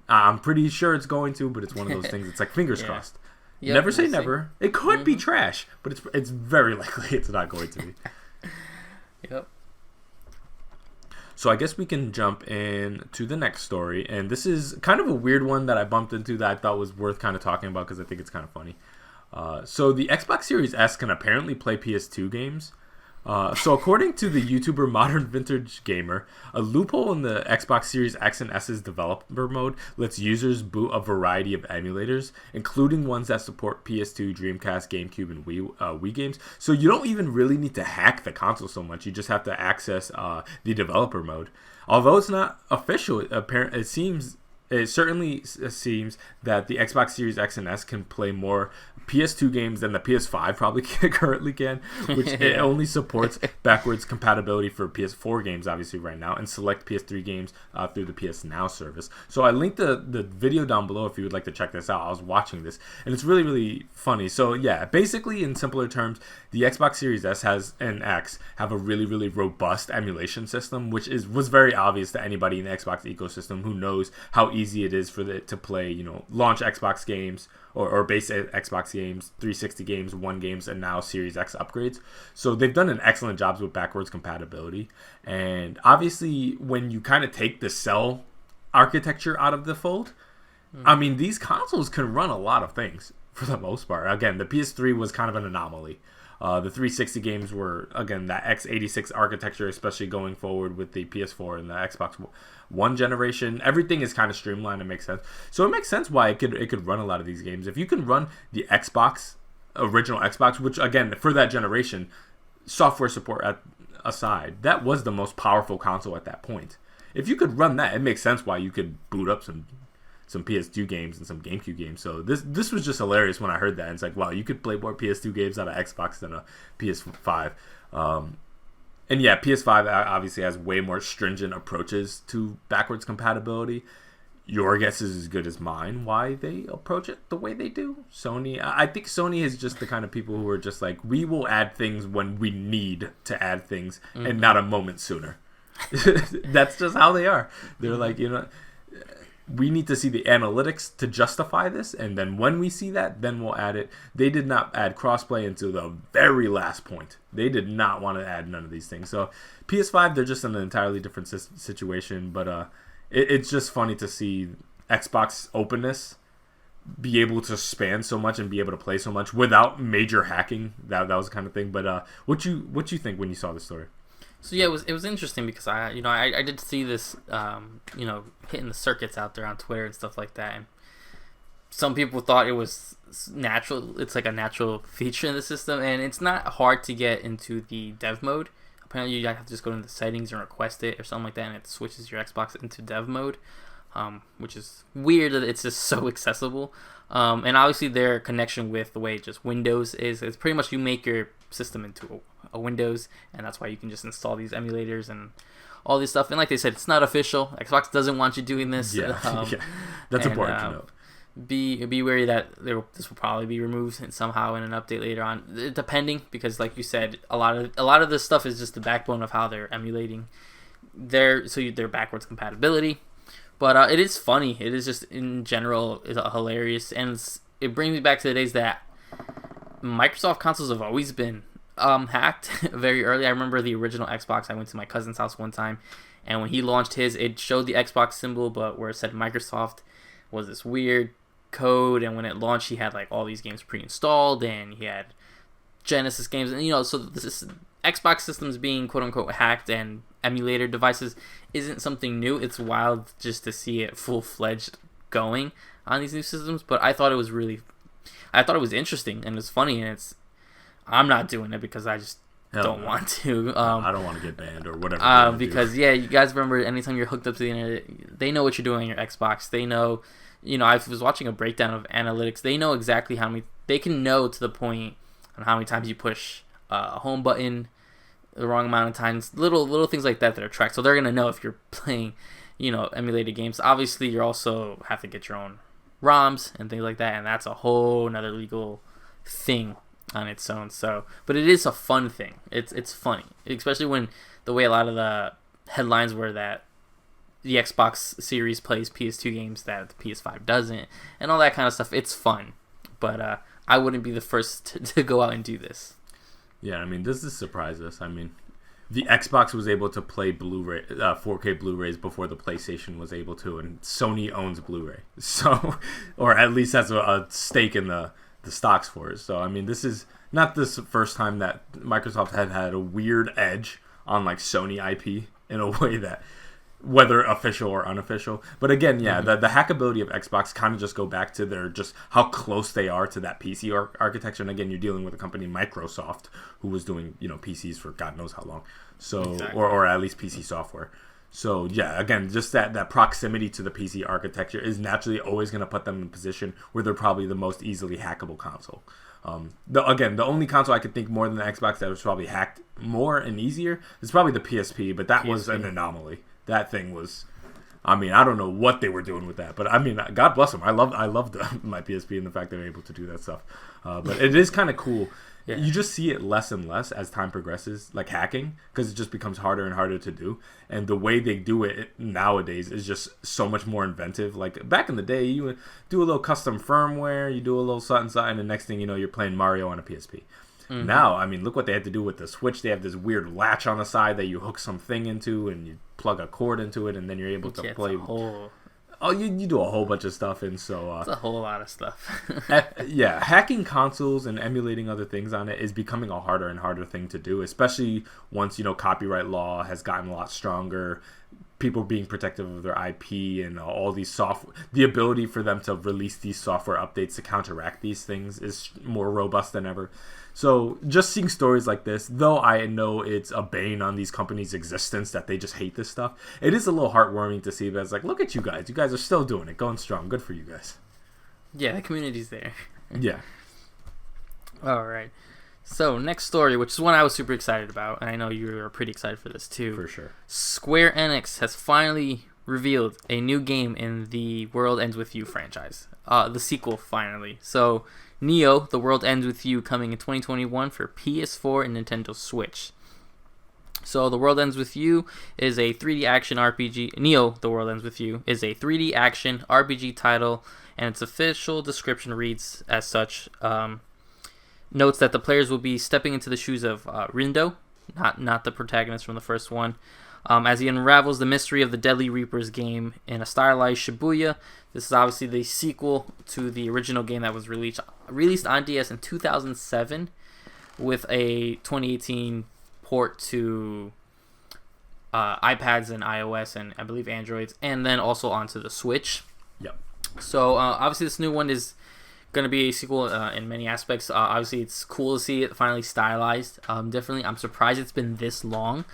I'm pretty sure it's going to, but it's one of those things. It's like fingers crossed. Yep, never say never. It could be trash, but it's very likely it's not going to be. Yep. So I guess we can jump in to the next story, and this is kind of a weird one that I bumped into that I thought was worth kind of talking about because I think it's kind of funny. So the Xbox Series S can apparently play PS2 games. So according to the YouTuber Modern Vintage Gamer, a loophole in the Xbox Series X and S's developer mode lets users boot a variety of emulators, including ones that support PS2, Dreamcast, GameCube, and Wii games. So you don't even really need to hack the console so much. You just have to access the developer mode. Although it's not official, it certainly seems that the Xbox Series X and S can play more PS2 games than the PS5 probably currently can, which it only supports backwards compatibility for PS4 games, obviously, right now, and select PS3 games through the PS Now service. So I linked the video down below if you would like to check this out. I was watching this, and it's really funny. So yeah, basically, in simpler terms, the Xbox Series S and X have a really robust emulation system, which was very obvious to anybody in the Xbox ecosystem who knows how easy it is for it to play, you know, launch Xbox games or base Xbox games, 360 games, One games, and now Series X upgrades. So they've done an excellent job with backwards compatibility. And obviously, when you kind of take the cell architecture out of the fold, I mean, these consoles can run a lot of things for the most part. Again, the PS3 was kind of an anomaly. The 360 games were, again, that x86 architecture, especially going forward with the PS4 and the Xbox One generation. Everything is kind of streamlined and makes sense. So it makes sense why it could run a lot of these games. If you can run the original Xbox, which, again, for that generation, software support aside, that was the most powerful console at that point. If you could run that, it makes sense why you could boot up some PS2 games and some GameCube games. So this was just hilarious when I heard that. And it's like, wow, you could play more PS2 games out of Xbox than a PS5. And yeah, PS5 obviously has way more stringent approaches to backwards compatibility. Your guess is as good as mine why they approach it the way they do. I think Sony is just the kind of people who are just like, we will add things when we need to add things and not a moment sooner. That's just how they are. They're like, you know, we need to see the analytics to justify this, and then when we see that, then we'll add it. They did not add crossplay until the very last point. They did not want to add none of these things. So PS5, they're just in an entirely different situation, but it's just funny to see Xbox openness be able to span so much and be able to play so much without major hacking. That was the kind of thing. But what you think when you saw the story? So yeah, it was interesting because I did see this hitting the circuits out there on Twitter and stuff like that, and some people thought it was natural. It's like a natural feature in the system, and it's not hard to get into the dev mode. Apparently, you have to just go into the settings and request it or something like that, and it switches your Xbox into dev mode, which is weird that it's just so accessible. And obviously, their connection with the way just Windows is, it's pretty much you make your system into a Windows, and that's why you can just install these emulators and all this stuff. And like they said, it's not official. Xbox doesn't want you doing this. Yeah, that's important to know. Be wary that this will probably be removed somehow in an update later on, depending, because like you said, a lot of this stuff is just the backbone of how they're emulating their backwards compatibility. But it is funny. It is just in general is hilarious, and it brings me back to the days that Microsoft consoles have always been hacked very early. I remember the original Xbox. I went to my cousin's house one time, and when he launched his, it showed the Xbox symbol, but where it said Microsoft was this weird code, and when it launched, he had like all these games pre-installed, and he had Genesis games, and so this Xbox systems being quote unquote hacked and emulator devices isn't something new. It's wild just to see it full-fledged going on these new systems, but I thought it was interesting and it's funny, and I'm not doing it because I just don't want to. I don't want to get banned or whatever. Because you guys remember, anytime you're hooked up to the internet, they know what you're doing on your Xbox. They know, I was watching a breakdown of analytics. They know exactly how many. They can know to the point on how many times you push a home button the wrong amount of times. Little things like that are tracked. So they're gonna know if you're playing, emulated games. Obviously, you also have to get your own ROMs and things like that, and that's a whole another legal thing on its own. So, but it is a fun thing. It's funny, especially when the way a lot of the headlines were that the Xbox Series plays PS2 games that the PS5 doesn't, and all that kind of stuff. It's fun, but I wouldn't be the first to go out and do this. Yeah, does this surprise us? The Xbox was able to play Blu-ray, 4K Blu-rays before the PlayStation was able to, and Sony owns Blu-ray, so, or at least has a stake in the stocks for it. So, this is not the first time that Microsoft had a weird edge on like Sony IP in a way that, whether official or unofficial. But again, the hackability of Xbox kind of just go back to their just how close they are to that PC architecture. And again, you're dealing with a company, Microsoft, who was doing PCs for God knows how long. So exactly. or at least PC software. So yeah, again, just that proximity to the PC architecture is naturally always going to put them in a position where they're probably the most easily hackable console. The only console I could think more than the Xbox that was probably hacked more and easier is probably the PSP, but that was an anomaly. That thing was, I don't know what they were doing with that, but God bless them. I loved my PSP and the fact they were able to do that stuff. But it is kind of cool. Yeah. You just see it less and less as time progresses, like hacking, because it just becomes harder and harder to do. And the way they do it nowadays is just so much more inventive. Like back in the day, you would do a little custom firmware, you do a little something, and the next thing you know, you're playing Mario on a PSP. Mm-hmm. Now, look what they had to do with the Switch. They have this weird latch on the side that you hook something into, and you plug a cord into it, and then you're able to play. You do a whole bunch of stuff, and so it's a whole lot of stuff. Hacking consoles and emulating other things on it is becoming a harder and harder thing to do, especially once copyright law has gotten a lot stronger. People being protective of their IP and all these the ability for them to release these software updates to counteract these things is more robust than ever. So just seeing stories like this, though I know it's a bane on these companies' existence that they just hate this stuff, it is a little heartwarming to see that it's like, look at you guys. You guys are still doing it, going strong. Good for you guys. Yeah, the community's there. Yeah. All right. So, next story, which is one I was super excited about, and I know you were pretty excited for this too. For sure. Square Enix has finally revealed a new game in the World Ends With You franchise. The sequel, finally. So, Neo, The World Ends With You, coming in 2021 for PS4 and Nintendo Switch. So The World Ends With You is a 3D action RPG. Neo, The World Ends With You is a 3D action RPG title, and its official description reads as such. Notes that the players will be stepping into the shoes of Rindo, not the protagonist from the first one, as he unravels the mystery of the Deadly Reaper's game in a stylized Shibuya. This is obviously the sequel to the original game that was released on DS in 2007, with a 2018 port to iPads and iOS and I believe Androids, and then also onto the Switch. Yep. So obviously this new one is going to be a sequel in many aspects. Obviously it's cool to see it finally stylized differently. I'm surprised it's been this long,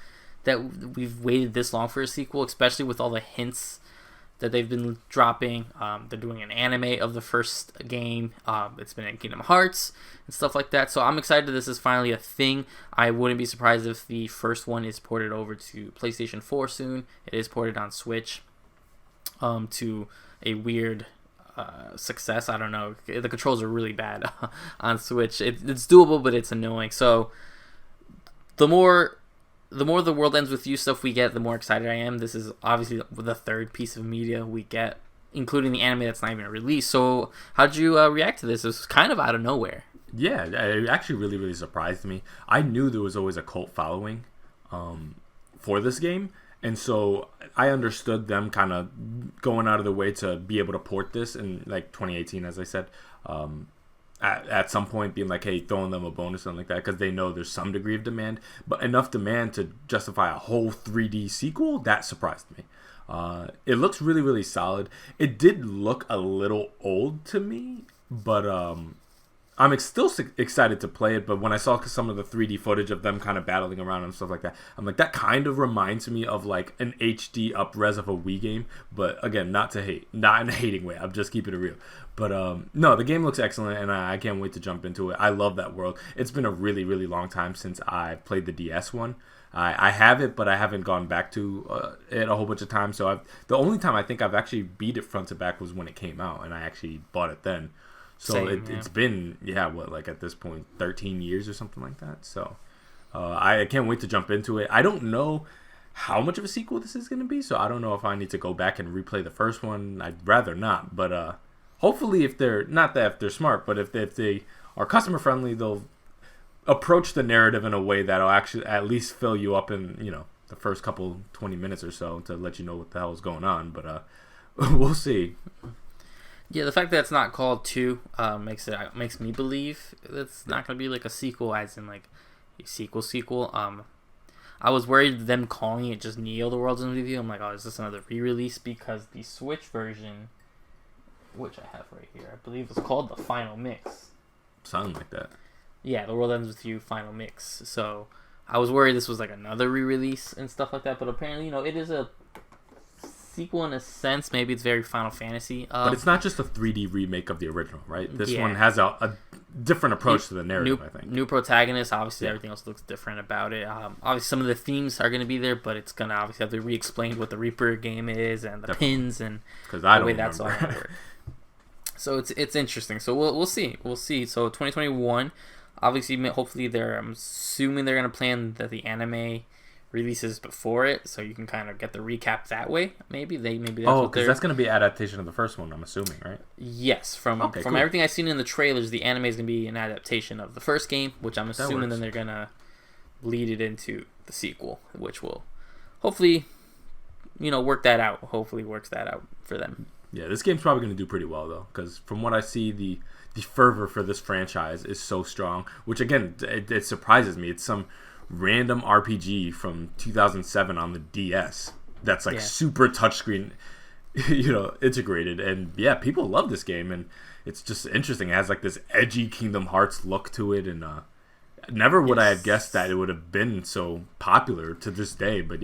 that we've waited this long for a sequel, especially with all the hints that they've been dropping. They're doing an anime of the first game. It's been in Kingdom Hearts and stuff like that. So I'm excited this is finally a thing. I wouldn't be surprised if the first one is ported over to PlayStation 4 soon. It is ported on Switch to a weird success. I don't know. The controls are really bad on Switch. It's doable, but it's annoying. So the more The World Ends With You stuff we get, the more excited I am. This is obviously the third piece of media we get, including the anime that's not even released. So how did you react to this? It was kind of out of nowhere. Yeah, it actually really, really surprised me. I knew there was always a cult following for this game, and so I understood them kind of going out of their way to be able to port this in like 2018, as I said. At some point being like, hey, throwing them a bonus, something like that, because they know there's some degree of demand, but enough demand to justify a whole 3D sequel, that surprised me. It looks really, really solid. It did look a little old to me, but I'm still excited to play it. But when I saw some of the 3D footage of them kind of battling around and stuff like that, I'm like, that kind of reminds me of like an HD up-res of a Wii game. But again, not in a hating way. I'm just keeping it real. But no, the game looks excellent, and I can't wait to jump into it. I love that world. It's been a really, really long time since I played the DS one. I have it, but I haven't gone back to it a whole bunch of times. So the only time I think I've actually beat it front to back was when it came out, and I actually bought it then. So it's been, like at this point, 13 years or something like that. So I can't wait to jump into it. I don't know how much of a sequel this is going to be, so I don't know if I need to go back and replay the first one. I'd rather not, but hopefully if they're, not that if they're smart, but if they are customer friendly, they'll approach the narrative in a way that'll actually at least fill you up in, the first couple 20 minutes or so to let you know what the hell is going on. But we'll see. Yeah, the fact that it's not called 2 makes me believe it's not going to be like a sequel, as in like a sequel. I was worried them calling it just Neo The World Ends With You. I'm like, oh, is this another re-release? Because the Switch version, which I have right here, I believe is called the Final Mix. Something like that. Yeah, The World Ends With You Final Mix. So I was worried this was like another re-release and stuff like that. But apparently, it is a sequel in a sense. Maybe it's very Final Fantasy. But it's not just a 3D remake of the original, right? This one has a different approach to the narrative, I think. New protagonist, obviously everything else looks different about it. Obviously some of the themes are going to be there, but it's going to obviously have to re-explain what the Reaper game is and the pins and the way that's all going to work. So it's interesting. So we'll see. So 2021, obviously, hopefully I'm assuming they're going to plan that the anime releases before it, so you can kind of get the recap that way. Maybe that's because that's going to be adaptation of the first one, I'm assuming, right? Yes, from everything I've seen in the trailers, the anime is going to be an adaptation of the first game, which I'm assuming then they're going to lead it into the sequel, which will hopefully work that out. Hopefully works that out for them. Yeah, this game's probably going to do pretty well though, because from what I see, the fervor for this franchise is so strong, which again it surprises me. It's some random RPG from 2007 on the DS that's like super touchscreen, integrated, and people love this game, and it's just interesting. It has like this edgy Kingdom Hearts look to it, and never would I have guessed that it would have been so popular to this day. But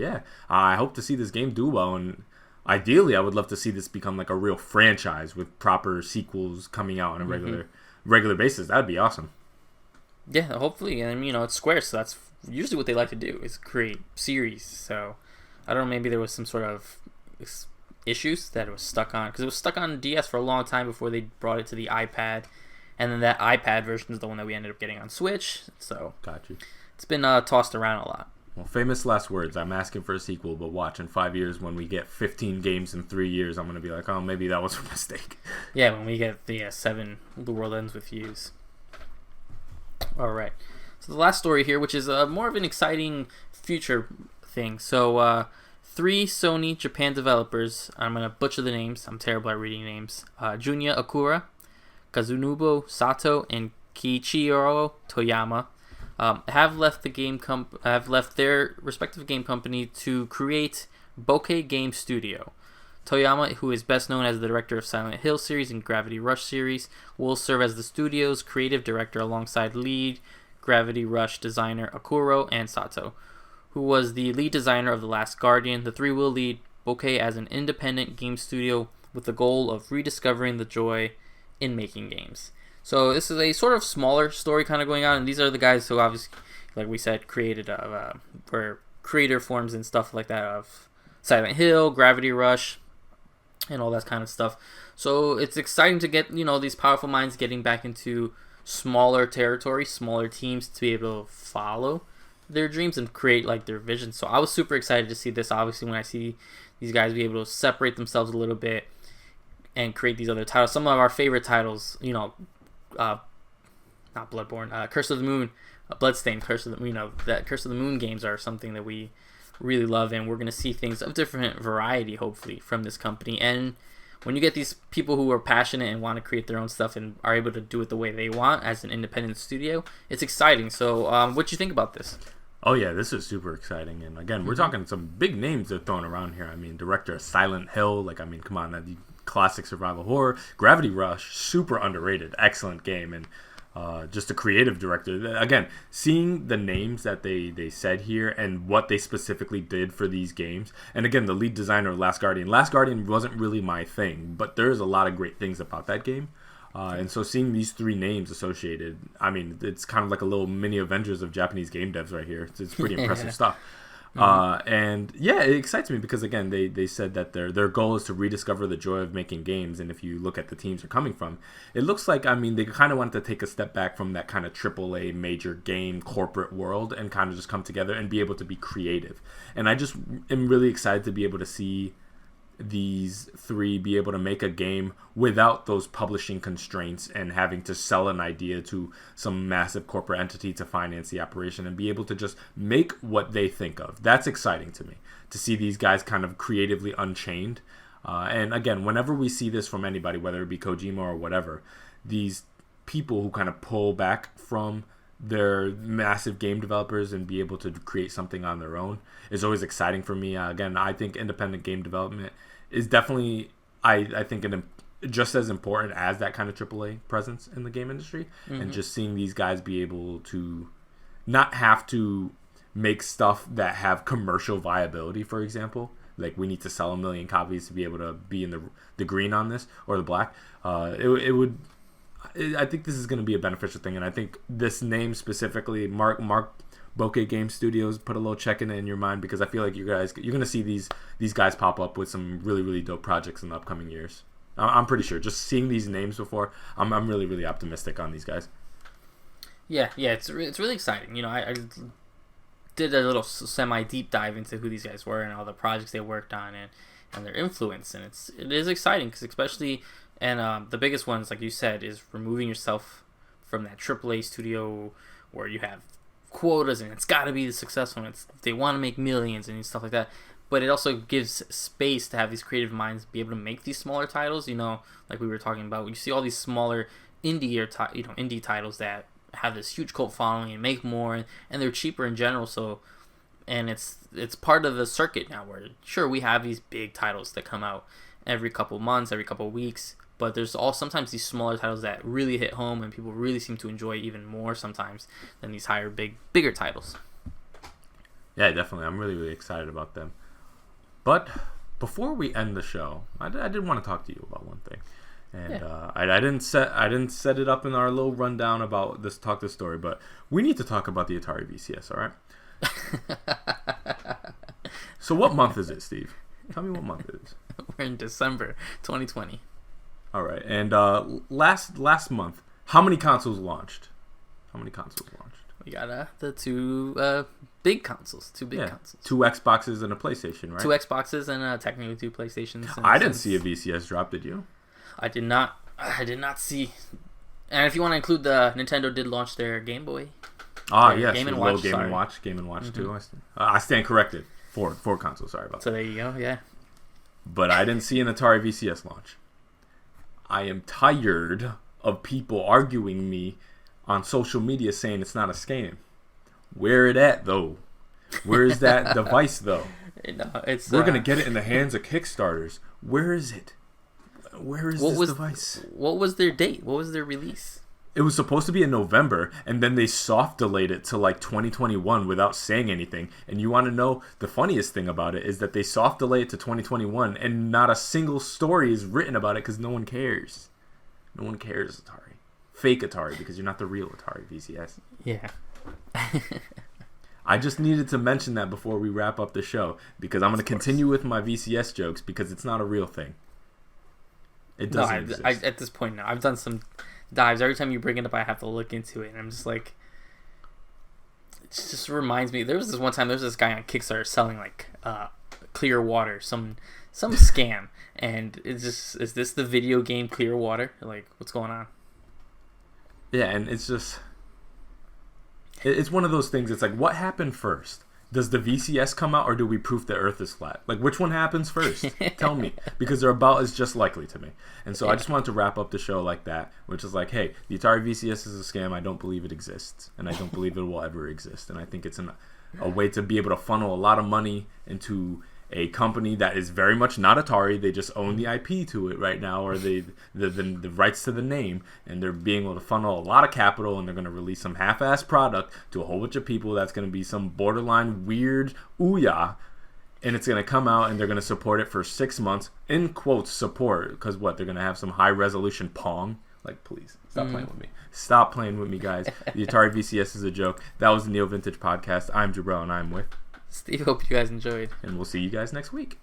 I hope to see this game do well, and ideally I would love to see this become like a real franchise with proper sequels coming out on a regular basis. That'd be awesome. Yeah, hopefully. And it's Square, so that's usually what they like to do, is create series. So I don't know, maybe there was some sort of issues that it was stuck on, because it was stuck on DS for a long time before they brought it to the iPad, and then that iPad version is the one that we ended up getting on Switch. So got you. It's been tossed around a lot. Well, famous last words. I'm asking for a sequel, but watch in 5 years when we get 15 games in 3 years, I'm going to be like, oh, maybe that was a mistake. Yeah, when we get the 7 The World Ends With You's. All right. So the last story here, which is more of an exciting future thing. So 3 Sony Japan developers, I'm going to butcher the names. I'm terrible at reading names. Junya Akura, Kazunobu Sato, and Kiichiro Toyama have left their respective game company to create Bokeh Game Studio. Toyama, who is best known as the director of Silent Hill series and Gravity Rush series, will serve as the studio's creative director alongside lead Gravity Rush designer Akuro and Sato, who was the lead designer of The Last Guardian. The 3 will lead Bokeh as an independent game studio with the goal of rediscovering the joy in making games. So this is a sort of smaller story kind of going on, and these are the guys who obviously, like we said, created were creator forms and stuff like that of Silent Hill, Gravity Rush, and all that kind of stuff. So it's exciting to get, these powerful minds getting back into smaller territory, smaller teams to be able to follow their dreams and create like their vision. So I was super excited to see this. Obviously, when I see these guys be able to separate themselves a little bit and create these other titles, some of our favorite titles, not Bloodborne, Curse of the Moon, Bloodstained, Curse of the Moon games are something that we really love, and we're going to see things of different variety, hopefully, from this company. And when you get these people who are passionate and want to create their own stuff and are able to do it the way they want as an independent studio, it's exciting. So what do you think about this? Oh yeah, this is super exciting, and again, we're talking some big names they're throwing around here. I mean, director of Silent Hill, come on, that classic survival horror. Gravity Rush, super underrated, excellent game, and just a creative director. Again, seeing the names that they said here and what they specifically did for these games, and again, the lead designer of Last Guardian. Last Guardian wasn't really my thing, but there's a lot of great things about that game. And so seeing these 3 names associated, I mean, it's kind of like a little mini Avengers of Japanese game devs right here. It's pretty impressive stuff. And yeah, it excites me because, again, they said that their goal is to rediscover the joy of making games. And if you look at the teams they're coming from, it looks like, they kind of wanted to take a step back from that kind of AAA major game corporate world and kind of just come together and be able to be creative. And I just am really excited to be able to see these 3 be able to make a game without those publishing constraints and having to sell an idea to some massive corporate entity to finance the operation, and be able to just make what they think of. That's exciting to me, to see these guys kind of creatively unchained. And again, whenever we see this from anybody, whether it be Kojima or whatever, these people who kind of pull back from their massive game developers and be able to create something on their own is always exciting for me. Again, I think independent game development is definitely, I think, just as important as that kind of AAA presence in the game industry. And just seeing these guys be able to not have to make stuff that have commercial viability, for example. Like, we need to sell 1 million copies to be able to be in the green on this, or the black. I think this is going to be a beneficial thing, and I think this name specifically, Mark Bokeh Game Studios, put a little check in your mind, because I feel like you're going to see these guys pop up with some really, really dope projects in the upcoming years. I'm pretty sure. Just seeing these names before, I'm really, really optimistic on these guys. Yeah, it's really exciting. I did a little semi deep dive into who these guys were and all the projects they worked on and their influence, and it is exciting because especially. And the biggest ones, like you said, is removing yourself from that AAA studio where you have quotas and it's got to be the successful one. They want to make millions and stuff like that. But it also gives space to have these creative minds be able to make these smaller titles. Like we were talking about, you see all these smaller indie titles that have this huge cult following and make more, and they're cheaper in general. So, and it's part of the circuit now. Where sure, we have these big titles that come out every couple months, every couple weeks. But there's sometimes these smaller titles that really hit home and people really seem to enjoy even more sometimes than these bigger titles. Yeah, definitely. I'm really, really excited about them. But before we end the show, I did want to talk to you about one thing. And I didn't set it up in our little rundown about this story, but we need to talk about the Atari VCS, all right? So what month is it, Steve? Tell me what month it is. We're in December 2020. All right, and last month, how many consoles launched? We got the 2 big consoles. Two big consoles. 2 Xboxes and a PlayStation, right? 2 Xboxes and technically 2 PlayStations. I didn't see a VCS drop, did you? I did not. I did not see. And if you want to include Nintendo did launch their Game Boy. Yes. Game and Watch. Watch. Game and Watch 2. I stand corrected. 4 consoles, sorry about that. So there you go, yeah. But I didn't see an Atari VCS launch. I am tired of people arguing me on social media saying it's not a scam. Where it at, though? Where is that device, though? We're going to get it in the hands of Kickstarters. Where is it? Where is this device? What was their date? What was their release? It was supposed to be in November, and then they soft delayed it to like 2021 without saying anything. And you want to know the funniest thing about it is that they soft delayed it to 2021, and not a single story is written about it because no one cares. No one cares, Atari. Fake Atari, because you're not the real Atari VCS. Yeah. I just needed to mention that before we wrap up the show, because I'm going to continue with my VCS jokes because it's not a real thing. It doesn't exist. At this point now, I've done some dives. Every time you bring it up, I have to look into it, and I'm just like, it just reminds me. There was this one time, there was this guy on Kickstarter selling like clear water, some scam, and it's just, is this the video game Clear Water? Like, what's going on? Yeah, and it's just, it's one of those things. It's like, what happened first? Does the VCS come out, or do we prove the Earth is flat? Like, which one happens first? Tell me, because they're about as just likely to me. And so I just wanted to wrap up the show like that, which is like, hey, the Atari VCS is a scam. I don't believe it exists, and I don't believe it will ever exist. And I think it's a way to be able to funnel a lot of money into a company that is very much not Atari. They just own the IP to it right now, or the rights to the name, and they're being able to funnel a lot of capital, and they're going to release some half-ass product to a whole bunch of people that's going to be some borderline weird ooh-yah, and it's going to come out, and they're going to support it for 6 months, in quotes, support, because what, they're going to have some high-resolution Pong? Like, please, stop playing with me. Stop playing with me, guys. The Atari VCS is a joke. That was the NeoVintage podcast. I'm Jabril, and I'm with Steve. Hope you guys enjoyed. And we'll see you guys next week.